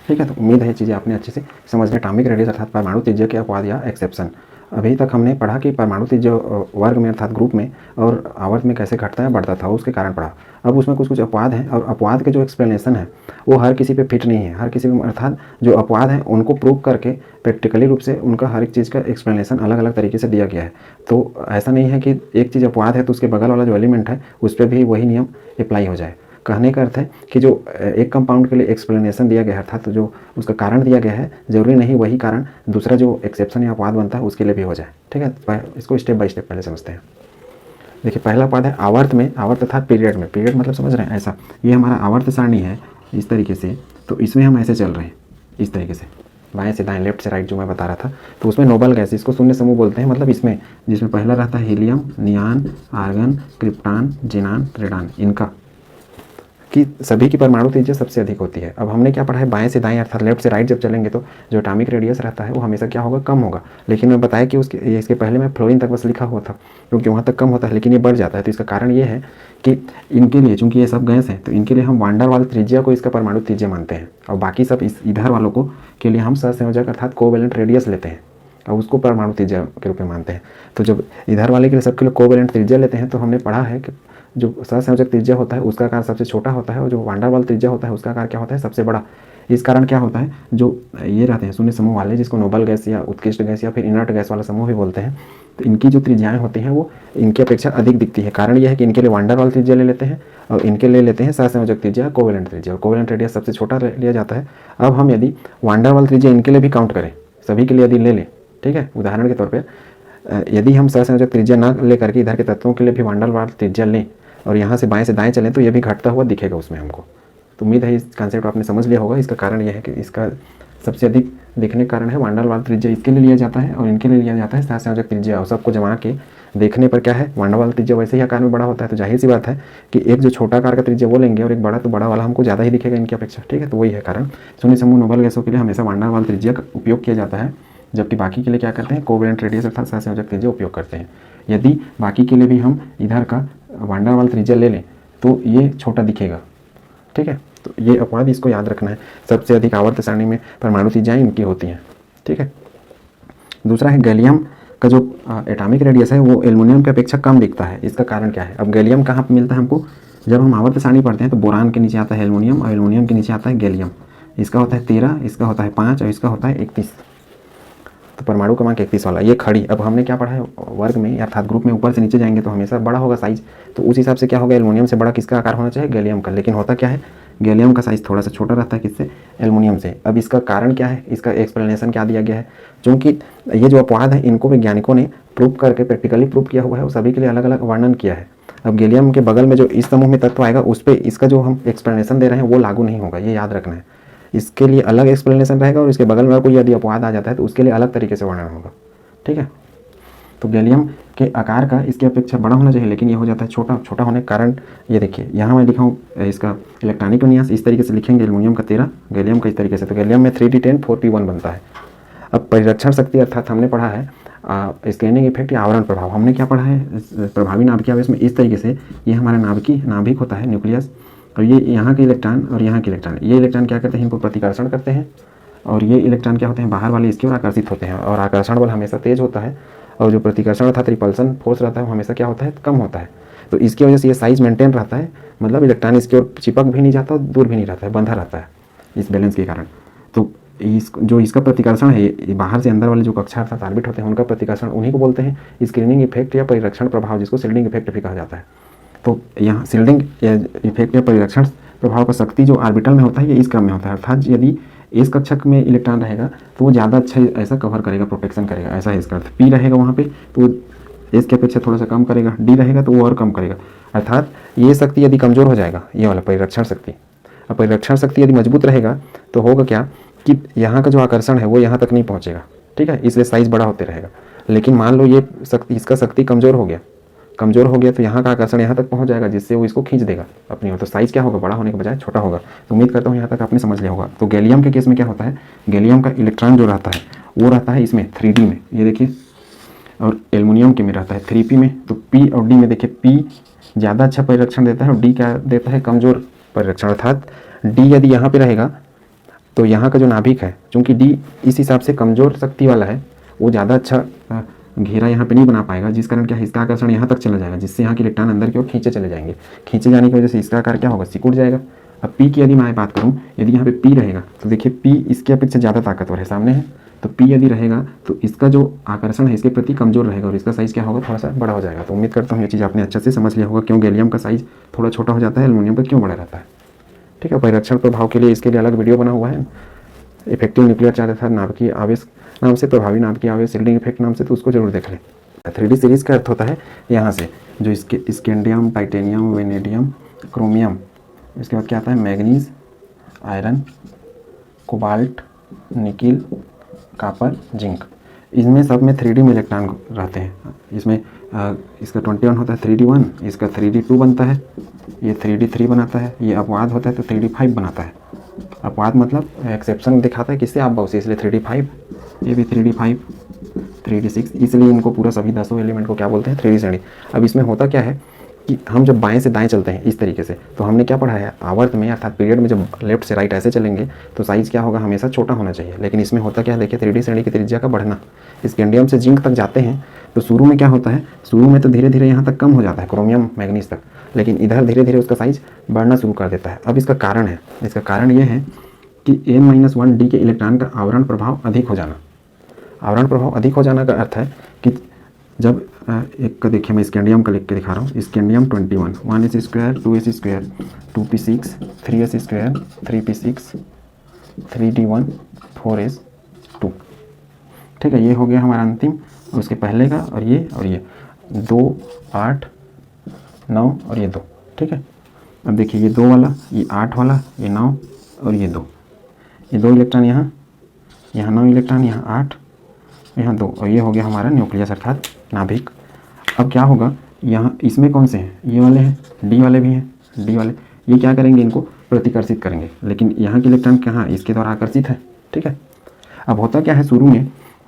ठीक है। तो उम्मीद है ये चीज़ें आपने अच्छे से समझ लिया। एटॉमिक रेडियस अर्थात परमाणु त्रिज्या के अपवाद या एक्सेप्शन। अभी तक हमने पढ़ा कि परमाणु त्रिज्या वर्ग में अर्थात ग्रुप में और आवर्त में कैसे घटता है बढ़ता था, उसके कारण पढ़ा। अब उसमें कुछ कुछ अपवाद हैं, और अपवाद के जो एक्सप्लेनेशन है वो हर किसी पे फिट नहीं है। हर किसी पे अर्थात जो अपवाद हैं उनको प्रूव करके प्रैक्टिकली रूप से उनका हर एक चीज़ का एक्सप्लेनेशन अलग अलग तरीके से दिया गया है। तो ऐसा नहीं है कि एक चीज़ अपवाद है तो उसके बगल वाला जो एलिमेंट है उस पर भी वही नियम अप्लाई हो जाए। कहने का अर्थ है कि जो एक कंपाउंड के लिए एक्सप्लेनेशन दिया गया है, अर्थात जो उसका कारण दिया गया है, जरूरी नहीं वही कारण दूसरा जो एक्सेप्शन या अपवाद बनता है उसके लिए भी हो जाए, ठीक है। इसको स्टेप बाय स्टेप पहले समझते हैं। देखिए पहला अपवाद है आवर्त में, आवर्त अर्थात पीरियड में। पीरियड मतलब समझ रहे हैं, ऐसा ये हमारा आवर्त सारणी है इस तरीके से, तो इसमें हम ऐसे चल रहे हैं इस तरीके से, बाएं से दाएं, लेफ्ट से राइट जो मैं बता रहा था। तो उसमें नोबल गैस, इसको शून्य समूह बोलते हैं, मतलब इसमें जिसमें पहला रहता है हीलियम, नियान, आर्गन, क्रिप्टान, जेनान, रेडान, इनका कि सभी की परमाणु त्रिज्या सबसे अधिक होती है। अब हमने क्या पढ़ा है, बाएं से दाएं अर्थात लेफ्ट से राइट जब चलेंगे तो जो एटॉमिक रेडियस रहता है वो हमेशा क्या होगा, कम होगा। लेकिन मैं बताया कि इसके पहले मैं फ्लोरीन तक बस लिखा हुआ था, क्योंकि वहाँ तक कम होता है, लेकिन ये बढ़ जाता है। तो इसका कारण ये है कि इनके लिए, चूंकि ये सब गैस हैं, तो इनके लिए हम वान डेर वाल त्रिज्या को इसका परमाणु त्रिज्या मानते हैं, और बाकी सब इस इधर वालों को के लिए हम सहसंयोजक अर्थात कोवेलेंट रेडियस लेते हैं और उसको परमाणु त्रिज्या के रूप में मानते हैं। तो जब इधर वाले के लिए सबके लिए कोवेलेंट त्रिज्या लेते हैं तो हमने पढ़ा है कि जो सहसंयोजक त्रिज्या होता है उसका आकार सबसे छोटा होता है, और जो वान डेर वाल त्रिज्या होता है उसका आकार क्या होता है, सबसे बड़ा। इस कारण क्या होता है, जो ये रहते हैं शून्य समूह वाले, जिसको नोबल गैस या उत्कृष्ट गैस या फिर इनर्ट गैस वाला समूह भी बोलते हैं, तो इनकी जो त्रिज्याएं होती हैं वो इनकी अपेक्षा अधिक दिखती है। कारण यह है कि इनके लिए वान डेर वाल त्रिज्या ले लेते हैं और इनके लिए लेते हैं सहसंयोजक त्रिज्या, कोवेलेंट त्रिज्या, और कोवेलेंट रेडियस सबसे छोटा लिया जाता है। अब हम यदि वान डेर वाल त्रिज्या इनके लिए भी काउंट करें, सभी के लिए यदि ले लें, ठीक है, उदाहरण के तौर पर यदि हम सहसंयोजक त्रिज्या ना ले करके इधर के तत्वों के लिए भी वान डेर वाल त्रिज्या लें और यहाँ से बाएं से दाएं चलें, तो ये भी घटता हुआ दिखेगा उसमें हमको। तो उम्मीद है इस कॉन्सेप्ट आपने समझ लिया होगा। इसका कारण यह है कि इसका सबसे अधिक दिखने का कारण है वान डेर वाल त्रिज्या इसके लिए लिया जाता है और इनके लिए लिया जाता है सहसंयोजक त्रिज्या, और सबको जमा के देखने पर क्या है, वान डेर वाल त्रिज्या वैसे ही आकार में बड़ा होता है। तो जाहिर सी बात है कि एक जो छोटा आकार का त्रिज्या वो लेंगे और एक बड़ा, तो बड़ा वाला हमको ज़्यादा ही दिखेगा इनकी अपेक्षा, ठीक है। तो वही है कारण। शून्य समूह नोबल गैसों के लिए हमेशा वान डेर वाल त्रिज्या का उपयोग किया जाता है, जबकि बाकी के लिए क्या करते हैं, कोवेलेंट रेडियस अर्थात सहसंयोजक त्रिज्या उपयोग करते हैं। यदि बाकी के लिए भी हम इधर का वान डेर वाल त्रिज्या ले लें तो ये छोटा दिखेगा, ठीक है। तो ये अपवाद इसको याद रखना है। सबसे अधिक आवर्त सारणी में परमाणु त्रिज्याएं इनकी होती हैं, ठीक है। दूसरा है गैलियम का जो एटॉमिक रेडियस है वो एल्युमिनियम की अपेक्षा कम दिखता है। इसका कारण क्या है, अब गैलियम कहाँ पर मिलता है हमको, जब हम आवर्त सारणी पढ़ते हैं तो बोरान के नीचे आता है एल्युमिनियम और एल्युमिनियम के नीचे आता है गैलियम। इसका होता है 13, इसका होता है 5 और इसका होता है 31। तो परमाणु क्रमांक 31 वाला ये खड़ी। अब हमने क्या पढ़ा है, वर्ग में अर्थात ग्रुप में ऊपर से नीचे जाएंगे तो हमेशा बड़ा होगा साइज, तो उस हिसाब से क्या होगा, एल्युमिनियम से बड़ा किसका आकार होना चाहिए, गैलियम का। लेकिन होता क्या है गैलियम का साइज़ थोड़ा सा छोटा रहता है किससे, एल्युमिनियम से। अब इसका कारण क्या है, इसका एक्सप्लेनेशन क्या दिया गया है, क्योंकि ये जो अपवाद है इनको वैज्ञानिकों ने प्रूव करके प्रैक्टिकली प्रूव किया हुआ है और सभी के लिए अलग अलग वर्णन किया है। अब गैलियम के बगल में जो इस समूह में तत्व आएगा उस पर इसका जो हम एक्सप्लेनेशन दे रहे हैं वो लागू नहीं होगा, ये याद रखना है। इसके लिए अलग एक्सप्लेनेशन रहेगा और इसके बगल में कोई यदि अपवाद आ जाता है तो उसके लिए अलग तरीके से वर्णन होगा, ठीक है। तो गैलियम के आकार का इसकी अपेक्षा बड़ा होना चाहिए, लेकिन ये हो जाता है छोटा। छोटा होने के कारण ये देखिए यहाँ मैं लिखा हूँ इसका इलेक्ट्रॉनिक विन्यास इस तरीके से लिखेंगे, एल्युमिनियम का 13, गैलियम का इस तरीके से। तो गैलियम में 3d10 4p1 बनता है। अब परिरक्षण शक्ति अर्थात हमने पढ़ा है स्कैनिंग इफेक्ट या आवरण प्रभाव। हमने क्या पढ़ा है, प्रभावी नाभिकीय आवेश में इस तरीके से ये हमारा नाभिक होता है, न्यूक्लियस, और ये यहाँ के इलेक्ट्रॉन और यहाँ के इलेक्ट्रॉन, ये इलेक्ट्रॉन क्या करते हैं, इनको प्रतिकर्षण करते हैं, और ये इलेक्ट्रॉन क्या होते हैं, बाहर वाले इसकी ओर आकर्षित होते हैं। और आकर्षण बल हमेशा तेज होता है और जो प्रतिकर्षण अर्थात रिपल्सन फोर्स रहता है वो हमेशा क्या होता है, कम होता है। तो इसकी वजह से ये साइज मेंटेन रहता है, मतलब इलेक्ट्रॉन इसकी ओर चिपक भी नहीं जाता और दूर भी नहीं रहता है, बंधा रहता है इस बैलेंस के कारण। तो जो इसका प्रतिकर्षण है, बाहर से अंदर वाले जो कक्षा अर्थात ऑर्बिट होते हैं उनका प्रतिकर्षण, उन्हीं को बोलते हैं स्क्रीनिंग इफेक्ट या परिरक्षण प्रभाव, जिसको शील्डिंग इफेक्ट भी कहा जाता है। तो यहाँ शील्डिंग इफेक्ट या परिरक्षण प्रभाव का शक्ति जो ऑर्बिटल में होता है ये इस क्रम में होता है, अर्थात यदि इस कक्षक में इलेक्ट्रॉन रहेगा तो वो ज़्यादा अच्छा ऐसा कवर करेगा, प्रोटेक्शन करेगा, ऐसा है इसका अर्थ। पी रहेगा वहाँ पे तो इस के अपेक्षा थोड़ा सा कम करेगा, डी रहेगा तो वो और कम करेगा। अर्थात ये शक्ति यदि कमज़ोर हो जाएगा, ये वाला परिरक्षण शक्ति, और परिरक्षण शक्ति यदि मजबूत रहेगा तो होगा क्या कि यहाँ का जो आकर्षण है वो यहाँ तक नहीं पहुँचेगा, ठीक है, इसलिए साइज़ बड़ा होते रहेगा। लेकिन मान लो ये शक्ति, इसका शक्ति कमज़ोर हो गया तो यहाँ का आकर्षण यहाँ तक पहुँच जाएगा, जिससे वो इसको खींच देगा अपनी ओर। तो साइज़ क्या होगा, बड़ा होने के बजाय छोटा होगा। तो उम्मीद करता हूँ यहाँ तक आपने समझ लिया होगा। तो गैलियम के केस में क्या होता है, गैलियम का इलेक्ट्रॉन जो रहता है वो रहता है इसमें 3D में, ये देखिए, और एल्युमिनियम के में रहता है 3p में। तो P और D में देखिए, P ज़्यादा अच्छा परिरक्षण देता है और D क्या देता है, कमज़ोर परिरक्षण। अर्थात D यदि यहाँ पर रहेगा तो यहाँ का जो नाभिक है, चूँकि D इस हिसाब से कमज़ोर शक्ति वाला है, वो ज़्यादा अच्छा घेरा यहाँ पे नहीं बना पाएगा, जिस कारण क्या है, इसका आकर्षण यहाँ तक चला जाएगा, जिससे यहाँ के इलेक्ट्रॉन अंदर की ओर खींचे चले जाएंगे। खींचे जाने की वजह से इसका आकार क्या होगा, सिकुड़ जाएगा। अब P की यदि मैं बात करूँ, यदि यहाँ पे P रहेगा तो देखिए P इसके अपेक्षा ज़्यादा ताकतवर है, सामने है, तो P यदि रहेगा तो इसका जो आकर्षण है इसके प्रति कमज़ोर रहेगा और इसका साइज़ क्या होगा, थोड़ा सा बड़ा हो जाएगा। तो उम्मीद करता हूँ ये चीज़ आपने अच्छे से समझ लिया होगा, क्यों गैलियम का साइज़ थोड़ा छोटा हो जाता है, एल्युमिनियम का क्यों बड़ा रहता है, ठीक है। परिरक्षण प्रभाव के लिए इसके लिए अलग वीडियो बना हुआ है, इफेक्टिव न्यूक्लियर चार्ज अर्थात नाभिकीय आवेश नाम से, प्रभावी नाभिकीय आवेश शील्डिंग इफेक्ट नाम से, तो उसको जरूर देख लें। 3D सीरीज़ का अर्थ होता है यहाँ से जो इसके स्कैंडियम, टाइटेनियम, वेनेडियम, क्रोमियम, इसके बाद क्या आता है, manganese, iron, cobalt, nickel, copper, zinc, इनमें सब में 3D में इलेक्ट्रॉन रहते हैं। इसमें इसका 21 होता है 3D1, इसका 3D2 बनता है, ये 3D3 बनाता है, ये अपवाद होता है तो 3D5 बनाता है। अपवाद मतलब एक्सेप्शन दिखाता है किससे, आप बाउस, इसलिए 3D5, ये भी 3D5, 3D6, इसलिए इनको पूरा सभी 10 एलिमेंट को क्या बोलते हैं, 3D श्रेणी। अब इसमें होता क्या है कि हम जब बाएं से दाएं चलते हैं इस तरीके से, तो हमने क्या पढ़ा है, आवर्त में अर्थात पीरियड में जब लेफ्ट से राइट ऐसे चलेंगे तो साइज़ क्या होगा, हमेशा छोटा होना चाहिए। लेकिन इसमें होता क्या है, देखिए 3D श्रेणी की त्रिज्या का बढ़ना, स्कैंडियम से जिंक तक जाते हैं तो शुरू में क्या होता है, शुरू में तो धीरे धीरे यहाँ तक कम हो जाता है, क्रोमियम, मैग्नीज तक, लेकिन इधर धीरे धीरे उसका साइज़ बढ़ना शुरू कर देता है। अब इसका कारण है, इसका कारण ये है कि n-1d के इलेक्ट्रॉन का आवरण प्रभाव अधिक हो जाना। आवरण प्रभाव अधिक हो जाना का अर्थ है कि जब एक का देखिए, मैं स्कैंडियम का लिख के दिखा रहा हूँ, scandium 21, 1s², 2s², 2p6, 3s², 3p6, 3d1, 4s2, ठीक है। ये हो गया हमारा अंतिम, और उसके पहले का और ये 2, 8, 9 और ये 2, ठीक है। अब देखिए ये 2 वाला, ये 8 वाला, ये 9 और ये 2 इलेक्ट्रॉन यहाँ 9 इलेक्ट्रॉन, यहाँ 8, यहाँ 2, और ये हो गया हमारा न्यूक्लियस अर्थात नाभिक। अब क्या होगा, यहाँ इसमें कौन से हैं, ये वाले हैं, डी वाले भी हैं, डी वाले, ये क्या करेंगे, इनको प्रतिकर्षित करेंगे, लेकिन यहाँ के इलेक्ट्रॉन कहाँ, इसके द्वारा आकर्षित है, ठीक है। अब होता क्या है शुरू में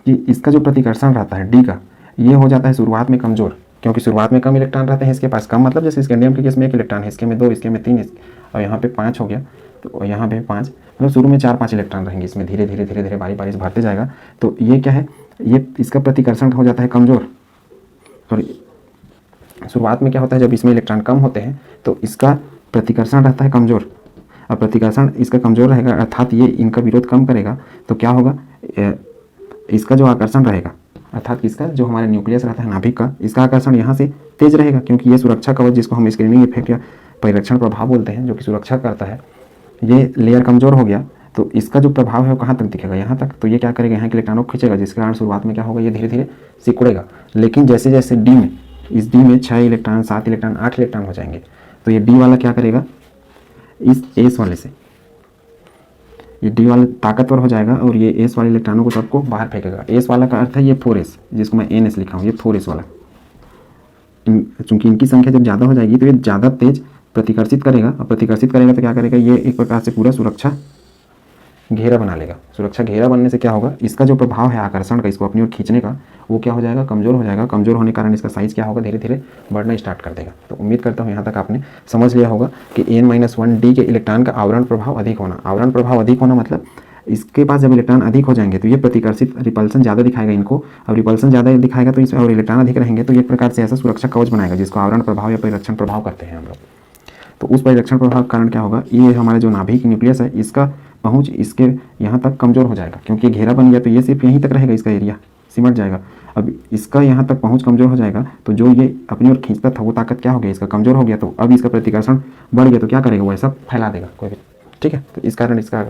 कि इसका जो प्रतिकर्षण रहता है डी का, ये हो जाता है शुरुआत में कमज़ोर, क्योंकि शुरुआत में कम इलेक्ट्रॉन रहते हैं इसके पास, कम मतलब जैसे स्कैंडियम के केस में 1 इलेक्ट्रॉन है, इसके में 2, इसके में 3, और यहाँ पे 5 हो गया, तो यहाँ पे 5, मतलब शुरू में 4-5 इलेक्ट्रॉन रहेंगे इसमें, धीरे धीरे बारी से भरते जाएगा। तो ये क्या है, ये इसका प्रतिकर्षण हो जाता है कमज़ोर, और शुरुआत में क्या होता है, जब इसमें इलेक्ट्रॉन कम होते हैं तो इसका प्रतिकर्षण रहता है कमज़ोर, और प्रतिकर्षण इसका कमज़ोर रहेगा अर्थात ये इनका विरोध कम करेगा, तो क्या होगा, इसका जो आकर्षण रहेगा अर्थात इसका जो हमारे न्यूक्लियस रहता है नाभिक का, इसका आकर्षण यहाँ से तेज रहेगा, क्योंकि ये सुरक्षा कवच जिसको हम स्क्रीनिंग इफेक्ट या परिरक्षण प्रभाव बोलते हैं, जो कि सुरक्षा करता है, ये लेयर कमज़ोर हो गया तो इसका जो प्रभाव है वो कहाँ तक दिखेगा, यहाँ तक। तो ये क्या करेगा, यहाँ के इलेक्ट्रॉनों को खींचेगा, जिसके कारण शुरुआत में क्या होगा, ये धीरे धीरे सिकुड़ेगा। लेकिन जैसे जैसे डी में, इस डी में 6 इलेक्ट्रॉन, 7 इलेक्ट्रॉन, 8 इलेक्ट्रॉन हो जाएंगे, तो ये डी वाला क्या करेगा, इस एस वाले से, ये डी वाला ताकतवर हो जाएगा और ये एस वाले इलेक्ट्रॉनों को सबको बाहर फेंकेगा। एस वाला का अर्थ है ये 4s, जिसको मैं एन एस लिखा हूँ, ये 4s वाला। चूंकि इनकी संख्या जब ज़्यादा हो जाएगी तो ये ज़्यादा तेज प्रतिकर्षित करेगा, और प्रतिकर्षित करेगा तो क्या करेगा, ये एक प्रकार से पूरा सुरक्षा घेरा बना लेगा। सुरक्षा घेरा बनने से क्या होगा, इसका जो प्रभाव है आकर्षण का, इसको अपनी ओर खींचने का, वो क्या हो जाएगा, कमज़ोर हो जाएगा। कमज़ोर होने के कारण इसका साइज़ क्या होगा, धीरे धीरे बढ़ना स्टार्ट कर देगा। तो उम्मीद करता हूँ यहाँ तक आपने समझ लिया होगा कि n-1d के इलेक्ट्रॉन का आवरण प्रभाव अधिक होना। आवरण प्रभाव अधिक होना मतलब इसके पास जब इलेक्ट्रॉन अधिक हो जाएंगे तो ये प्रतिकर्षित रिपल्सन ज़्यादा दिखाएगा इनको, और रिपल्सन ज़्यादा दिखाएगा तो इसमें और इलेक्ट्रॉन अधिक रहेंगे तो एक प्रकार से ऐसा सुरक्षा कवच बनाएगा, जिसको आवरण प्रभाव या परिरक्षण प्रभाव कहते हैं हम लोग। तो उस परिरक्षण प्रभाव के कारण क्या होगा, ये हमारा जो नाभिक न्यूक्लियस है, इसका पहुंच इसके यहाँ तक कमज़ोर हो जाएगा, क्योंकि घेरा बन गया तो ये सिर्फ यहीं तक रहेगा, इसका एरिया सिमट जाएगा। अब इसका यहाँ तक पहुंच कमज़ोर हो जाएगा तो जो ये अपनी ओर खींचता था वो ताकत क्या हो गया, इसका कमज़ोर हो गया। तो अब इसका प्रतिकर्षण बढ़ गया तो क्या करेगा, वो ऐसा फैला देगा कोई भी, ठीक है। तो इस कारण इसका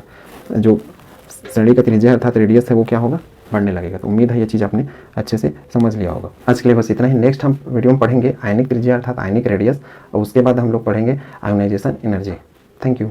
जो श्रेणी का त्रिज्या अर्थात रेडियस है वो क्या होगा, बढ़ने लगेगा। तो उम्मीद है ये चीज़ आपने अच्छे से समझ लिया होगा। आज के लिए बस इतना ही। नेक्स्ट हम वीडियो में पढ़ेंगे आयनिक त्रिज्या अर्थात आयनिक रेडियस, और उसके बाद हम लोग पढ़ेंगे आयोनाइजेशन एनर्जी। Thank you.